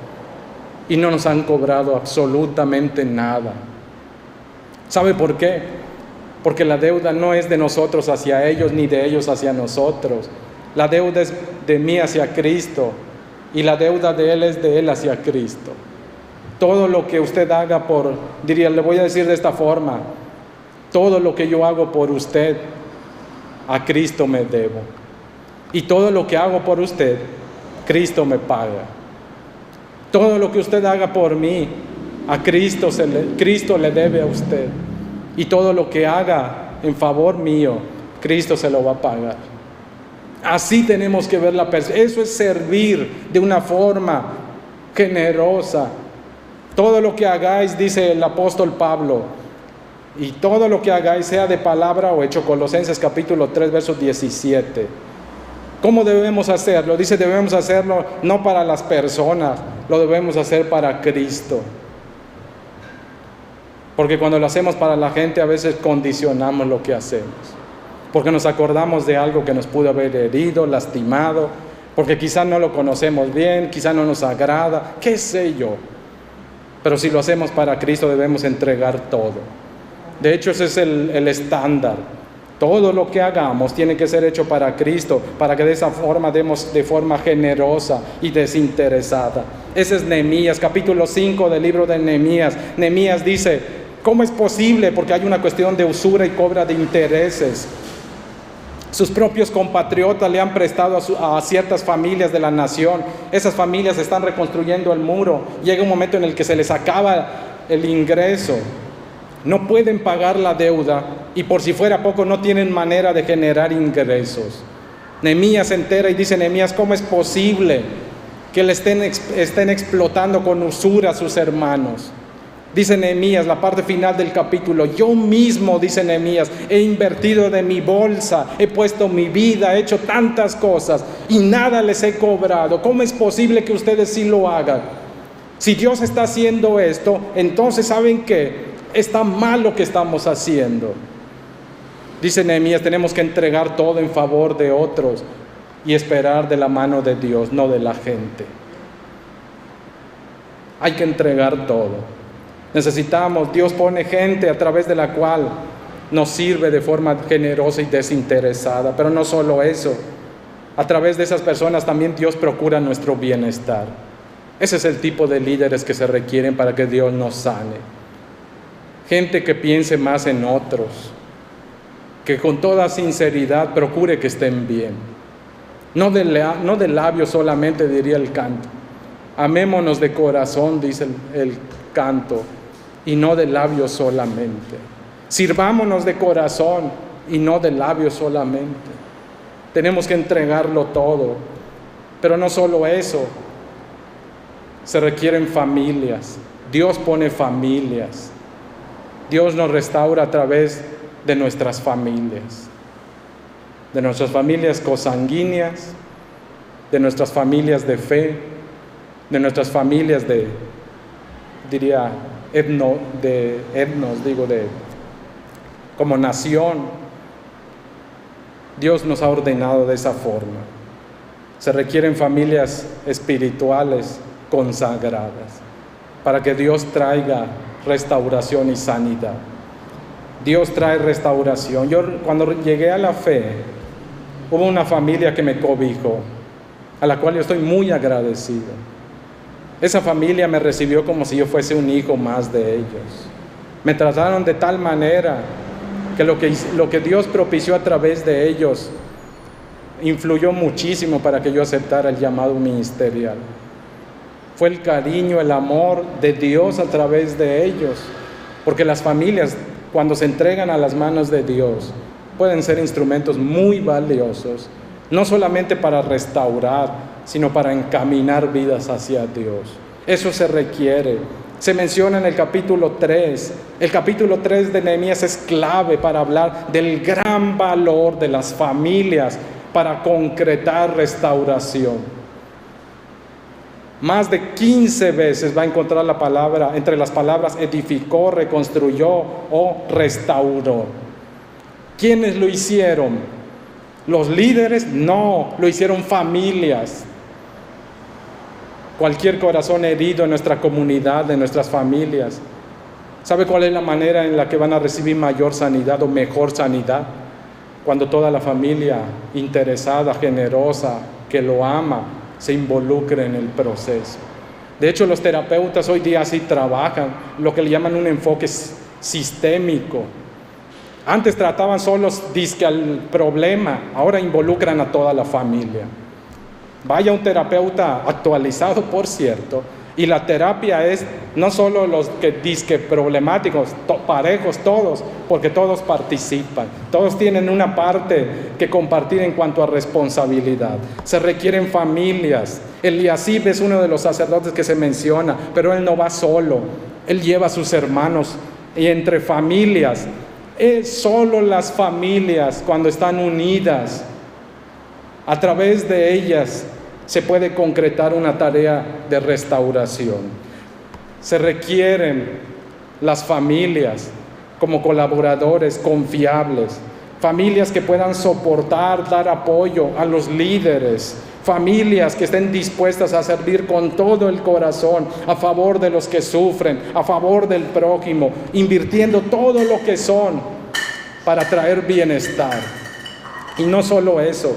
y no nos han cobrado absolutamente nada. ¿Sabe por qué? Porque la deuda no es de nosotros hacia ellos, ni de ellos hacia nosotros. La deuda es de mí hacia Cristo, y la deuda de Él es de Él hacia Cristo. Todo lo que usted haga le voy a decir de esta forma: todo lo que yo hago por usted, a Cristo me debo. Y todo lo que hago por usted, Cristo me paga. Todo lo que usted haga por mí, a Cristo le debe a usted. Y todo lo que haga en favor mío, Cristo se lo va a pagar. Así tenemos que ver la persona. Eso es servir de una forma generosa. Todo lo que hagáis, dice el apóstol Pablo, y todo lo que hagáis, sea de palabra o hecho. Colosenses capítulo 3, verso 17. ¿Cómo debemos hacerlo? Dice, debemos hacerlo no para las personas, lo debemos hacer para Cristo. Porque cuando lo hacemos para la gente, a veces condicionamos lo que hacemos. Porque nos acordamos de algo que nos pudo haber herido, lastimado, porque quizá no lo conocemos bien, quizá no nos agrada, qué sé yo. Pero si lo hacemos para Cristo, debemos entregar todo. De hecho, ese es el estándar. Todo lo que hagamos tiene que ser hecho para Cristo, para que de esa forma demos de forma generosa y desinteresada. Ese es Nehemías, capítulo 5 del libro de Nehemías. Nehemías dice, ¿cómo es posible? Porque hay una cuestión de usura y cobra de intereses. Sus propios compatriotas le han prestado a ciertas familias de la nación. Esas familias están reconstruyendo el muro. Llega un momento en el que se les acaba el ingreso. No pueden pagar la deuda y por si fuera poco no tienen manera de generar ingresos. Nehemías se entera y dice, Nehemías, ¿cómo es posible que le estén explotando con usura a sus hermanos? Dice Nehemías, la parte final del capítulo, yo mismo, dice Nehemías, he invertido de mi bolsa, he puesto mi vida, he hecho tantas cosas y nada les he cobrado. ¿Cómo es posible que ustedes sí lo hagan? Si Dios está haciendo esto, entonces ¿saben qué? Está mal lo que estamos haciendo. Dice Nehemías, tenemos que entregar todo en favor de otros y esperar de la mano de Dios, no de la gente. Hay que entregar todo. Necesitamos, Dios pone gente a través de la cual nos sirve de forma generosa y desinteresada, pero no solo eso, a través de esas personas también Dios procura nuestro bienestar. Ese es el tipo de líderes que se requieren para que Dios nos sane. Gente que piense más en otros, que con toda sinceridad procure que estén bien. No de labios solamente, diría el canto. Amémonos de corazón, dice el canto, y no de labios solamente. Sirvámonos de corazón y no de labios solamente. Tenemos que entregarlo todo. Pero no solo eso, se requieren familias. Dios pone familias. Dios nos restaura a través de nuestras familias consanguíneas, de nuestras familias de fe, de nuestras familias como nación. Dios nos ha ordenado de esa forma. Se requieren familias espirituales consagradas para que Dios traiga restauración y sanidad. Dios trae restauración. Yo cuando llegué a la fe, hubo una familia que me cobijó, a la cual yo estoy muy agradecido. Esa familia me recibió como si yo fuese un hijo más de ellos. Me trataron de tal manera que lo que Dios propició a través de ellos influyó muchísimo para que yo aceptara el llamado ministerial. Fue el cariño, el amor de Dios a través de ellos. Porque las familias, cuando se entregan a las manos de Dios, pueden ser instrumentos muy valiosos, no solamente para restaurar, sino para encaminar vidas hacia Dios. Eso se requiere. Se menciona en el capítulo 3. El capítulo 3 de Nehemías es clave para hablar del gran valor de las familias para concretar restauración. Más de 15 veces va a encontrar la palabra, entre las palabras edificó, reconstruyó o restauró. ¿Quiénes lo hicieron? ¿Los líderes? No, lo hicieron familias. Cualquier corazón herido en nuestra comunidad, en nuestras familias, ¿sabe cuál es la manera en la que van a recibir mayor sanidad o mejor sanidad? Cuando toda la familia interesada, generosa, que lo ama, se involucre en el proceso. De hecho, los terapeutas hoy día así trabajan, lo que le llaman un enfoque sistémico. Antes trataban solo disque al problema, ahora involucran a toda la familia. Vaya un terapeuta actualizado, por cierto, y la terapia es no solo los que disque problemáticos, parejos todos, porque todos participan, todos tienen una parte que compartir en cuanto a responsabilidad. Se requieren familias. Eliasib es uno de los sacerdotes que se menciona, pero él no va solo, él lleva a sus hermanos y entre familias. Es solo las familias, cuando están unidas, a través de ellas se puede concretar una tarea de restauración. Se requieren las familias como colaboradores confiables, familias que puedan soportar, dar apoyo a los líderes, familias que estén dispuestas a servir con todo el corazón a favor de los que sufren, a favor del prójimo, invirtiendo todo lo que son para traer bienestar. Y no solo eso,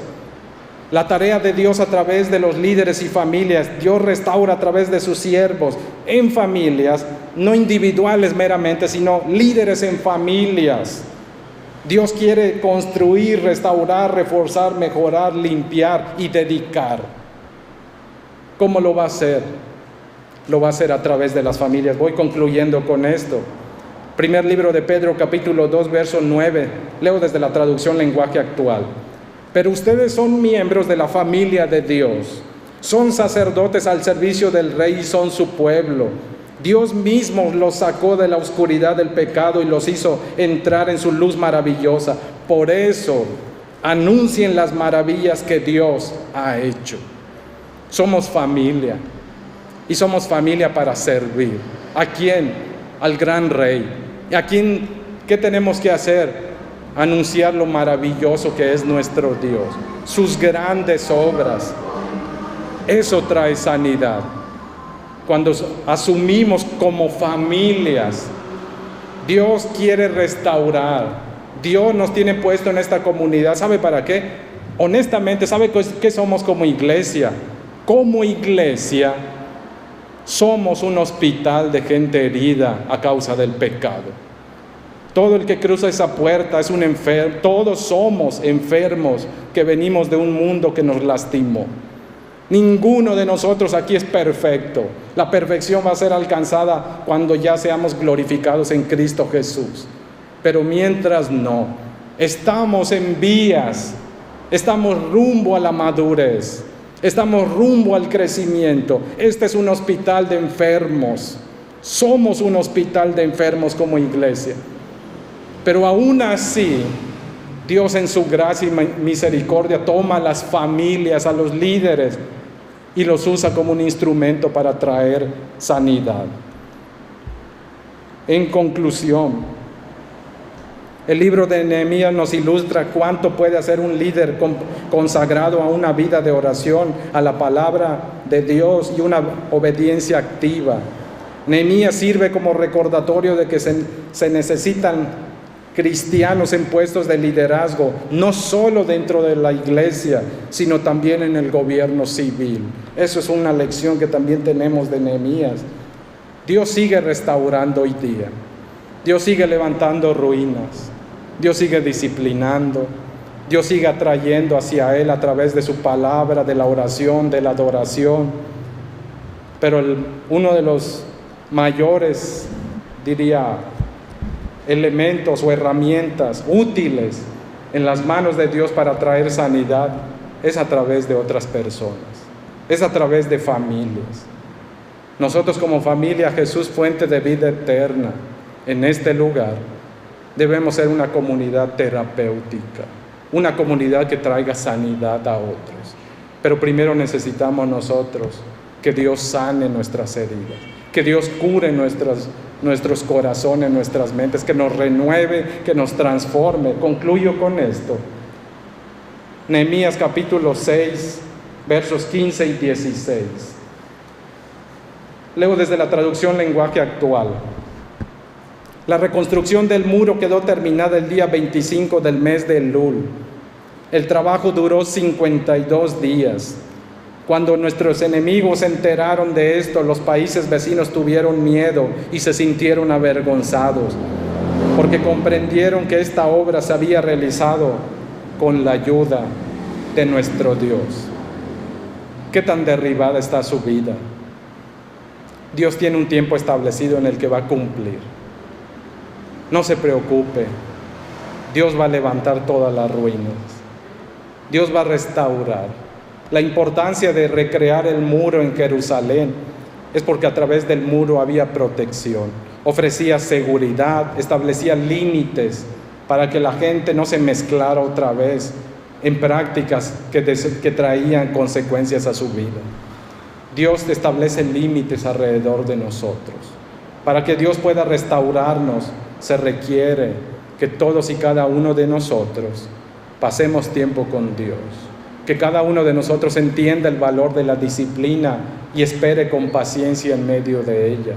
la tarea de Dios a través de los líderes y familias, Dios restaura a través de sus siervos en familias, no individuales meramente, sino líderes en familias. Dios quiere construir, restaurar, reforzar, mejorar, limpiar y dedicar. ¿Cómo lo va a hacer? Lo va a hacer a través de las familias. Voy concluyendo con esto. Primer libro de Pedro, capítulo 2, verso 9. Leo desde la traducción lenguaje actual. Pero ustedes son miembros de la familia de Dios. Son sacerdotes al servicio del Rey y son su pueblo. Dios mismo los sacó de la oscuridad del pecado y los hizo entrar en su luz maravillosa. Por eso, anuncien las maravillas que Dios ha hecho. Somos familia. Y somos familia para servir. ¿A quién? Al gran Rey. ¿Y a quién? ¿Qué tenemos que hacer? Anunciar lo maravilloso que es nuestro Dios. Sus grandes obras. Eso trae sanidad. Cuando asumimos como familias, Dios quiere restaurar. Dios nos tiene puesto en esta comunidad. ¿Sabe para qué? Honestamente, ¿sabe qué somos como iglesia? Como iglesia, somos un hospital de gente herida a causa del pecado. Todo el que cruza esa puerta es un enfermo. Todos somos enfermos que venimos de un mundo que nos lastimó. Ninguno de nosotros aquí es perfecto. La perfección va a ser alcanzada cuando ya seamos glorificados en Cristo Jesús. Pero mientras no, estamos en vías, estamos rumbo a la madurez, estamos rumbo al crecimiento. Este es un hospital de enfermos. Somos un hospital de enfermos como iglesia. Pero aún así, Dios en su gracia y misericordia toma a las familias, a los líderes y los usa como un instrumento para traer sanidad. En conclusión, el libro de Nehemías nos ilustra cuánto puede hacer un líder consagrado a una vida de oración, a la palabra de Dios y una obediencia activa. Nehemías sirve como recordatorio de que se necesitan cristianos en puestos de liderazgo, no solo dentro de la iglesia, sino también en el gobierno civil. Eso es una lección que también tenemos de Nehemías. Dios sigue restaurando hoy día. Dios sigue levantando ruinas. Dios sigue disciplinando. Dios sigue atrayendo hacia Él a través de su palabra, de la oración, de la adoración. Pero uno de los mayores, diría, elementos o herramientas útiles en las manos de Dios para traer sanidad es a través de otras personas, es a través de familias. Nosotros como familia Jesús, fuente de vida eterna en este lugar, debemos ser una comunidad terapéutica, una comunidad que traiga sanidad a otros. Pero primero necesitamos nosotros que Dios sane nuestras heridas, que Dios cure nuestros corazones, nuestras mentes, que nos renueve, que nos transforme. Concluyo con esto. Nehemías capítulo 6, versos 15 y 16. Leo desde la traducción lenguaje actual. La reconstrucción del muro quedó terminada el día 25 del mes de Elul. El trabajo duró 52 días. Cuando nuestros enemigos se enteraron de esto, los países vecinos tuvieron miedo y se sintieron avergonzados, porque comprendieron que esta obra se había realizado con la ayuda de nuestro Dios. ¿Qué tan derribada está su vida? Dios tiene un tiempo establecido en el que va a cumplir. No se preocupe, Dios va a levantar todas las ruinas. Dios va a restaurar. La importancia de recrear el muro en Jerusalén es porque a través del muro había protección. ofrecía seguridad, establecía límites para que la gente no se mezclara otra vez en prácticas que traían consecuencias a su vida. Dios establece límites alrededor de nosotros. Para que Dios pueda restaurarnos, se requiere que todos y cada uno de nosotros pasemos tiempo con Dios. Que cada uno de nosotros entienda el valor de la disciplina y espere con paciencia en medio de ella.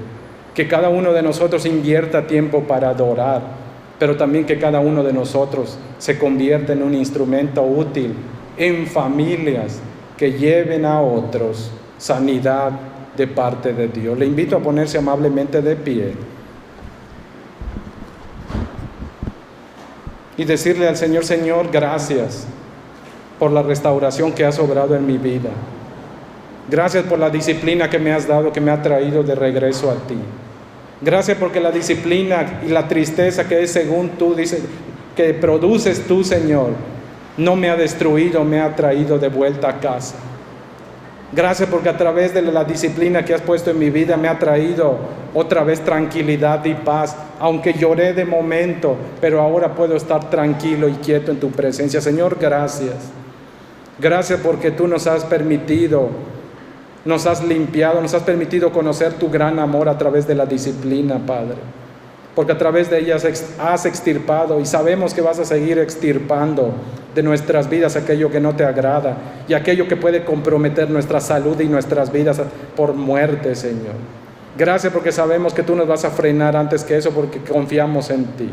Que cada uno de nosotros invierta tiempo para adorar, pero también que cada uno de nosotros se convierta en un instrumento útil en familias que lleven a otros sanidad de parte de Dios. Le invito a ponerse amablemente de pie y decirle al Señor: Señor, gracias por la restauración que has obrado en mi vida. Gracias por la disciplina que me has dado, que me ha traído de regreso a ti. Gracias porque la disciplina y la tristeza que es según tú dices, que produces tú, Señor, no me ha destruido, me ha traído de vuelta a casa. Gracias porque a través de la disciplina que has puesto en mi vida me ha traído otra vez tranquilidad y paz. Aunque lloré de momento, pero ahora puedo estar tranquilo y quieto en tu presencia. Señor, gracias. Gracias porque tú nos has permitido, nos has limpiado, nos has permitido conocer tu gran amor a través de la disciplina, Padre. Porque a través de ella has extirpado, y sabemos que vas a seguir extirpando de nuestras vidas aquello que no te agrada y aquello que puede comprometer nuestra salud y nuestras vidas por muerte, Señor. Gracias porque sabemos que tú nos vas a frenar antes que eso, porque confiamos en ti.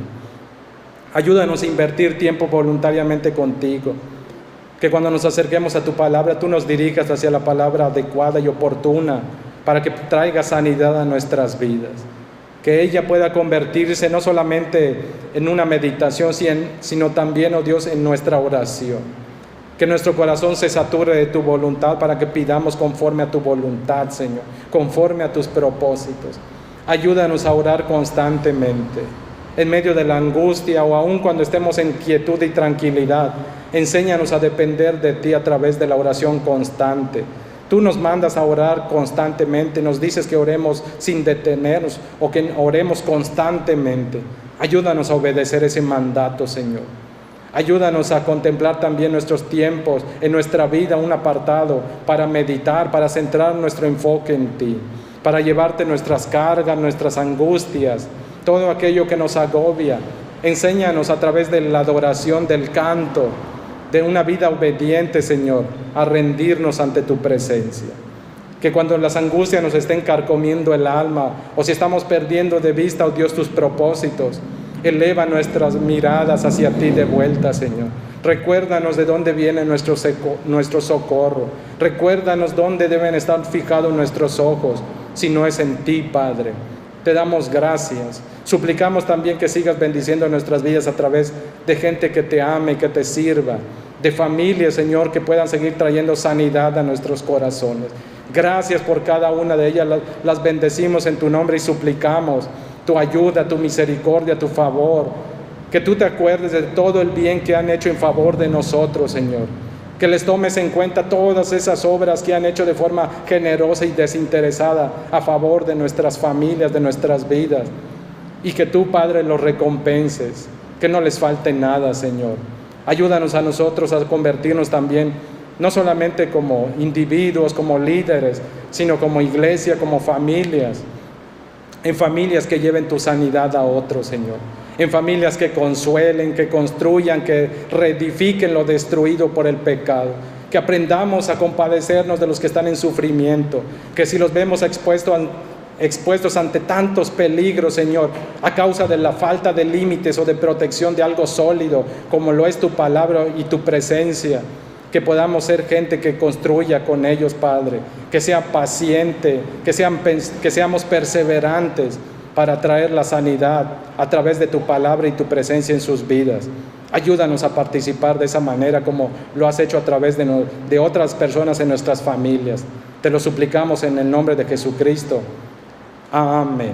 Ayúdanos a invertir tiempo voluntariamente contigo. Que cuando nos acerquemos a tu palabra, tú nos dirijas hacia la palabra adecuada y oportuna para que traiga sanidad a nuestras vidas. Que ella pueda convertirse no solamente en una meditación, sino también, oh Dios, en nuestra oración. Que nuestro corazón se sature de tu voluntad para que pidamos conforme a tu voluntad, Señor, conforme a tus propósitos. Ayúdanos a orar constantemente, en medio de la angustia o aún cuando estemos en quietud y tranquilidad. Enséñanos a depender de ti a través de la oración constante. Tú nos mandas a orar constantemente, nos dices que oremos sin detenernos o que oremos constantemente. Ayúdanos a obedecer ese mandato, Señor. Ayúdanos a contemplar también nuestros tiempos, en nuestra vida un apartado para meditar, para centrar nuestro enfoque en ti, para llevarte nuestras cargas, nuestras angustias, todo aquello que nos agobia. Enséñanos a través de la adoración, del canto, de una vida obediente, Señor, a rendirnos ante tu presencia. Que cuando las angustias nos estén carcomiendo el alma, o si estamos perdiendo de vista, oh Dios, tus propósitos, eleva nuestras miradas hacia ti de vuelta, Señor. Recuérdanos de dónde viene nuestro socorro. Recuérdanos dónde deben estar fijados nuestros ojos, si no es en ti, Padre. Te damos gracias. Suplicamos también que sigas bendiciendo nuestras vidas a través de gente que te ame y que te sirva, de familias, Señor, que puedan seguir trayendo sanidad a nuestros corazones. Gracias por cada una de ellas. Las bendecimos en tu nombre y suplicamos tu ayuda, tu misericordia, tu favor. Que tú te acuerdes de todo el bien que han hecho en favor de nosotros, Señor. Que les tomes en cuenta todas esas obras que han hecho de forma generosa y desinteresada a favor de nuestras familias, de nuestras vidas. Y que tú, Padre, los recompenses, que no les falte nada, Señor. Ayúdanos a nosotros a convertirnos también, no solamente como individuos, como líderes, sino como iglesia, como familias, en familias que lleven tu sanidad a otros, Señor. En familias que consuelen, que construyan, que reedifiquen lo destruido por el pecado. Que aprendamos a compadecernos de los que están en sufrimiento. Que si los vemos expuestos ante tantos peligros, Señor, a causa de la falta de límites o de protección de algo sólido, como lo es tu palabra y tu presencia, que podamos ser gente que construya con ellos, Padre, que sea paciente, que seamos perseverantes para traer la sanidad a través de tu palabra y tu presencia en sus vidas. Ayúdanos a participar de esa manera como lo has hecho a través de otras personas en nuestras familias. Te lo suplicamos en el nombre de Jesucristo. Amén.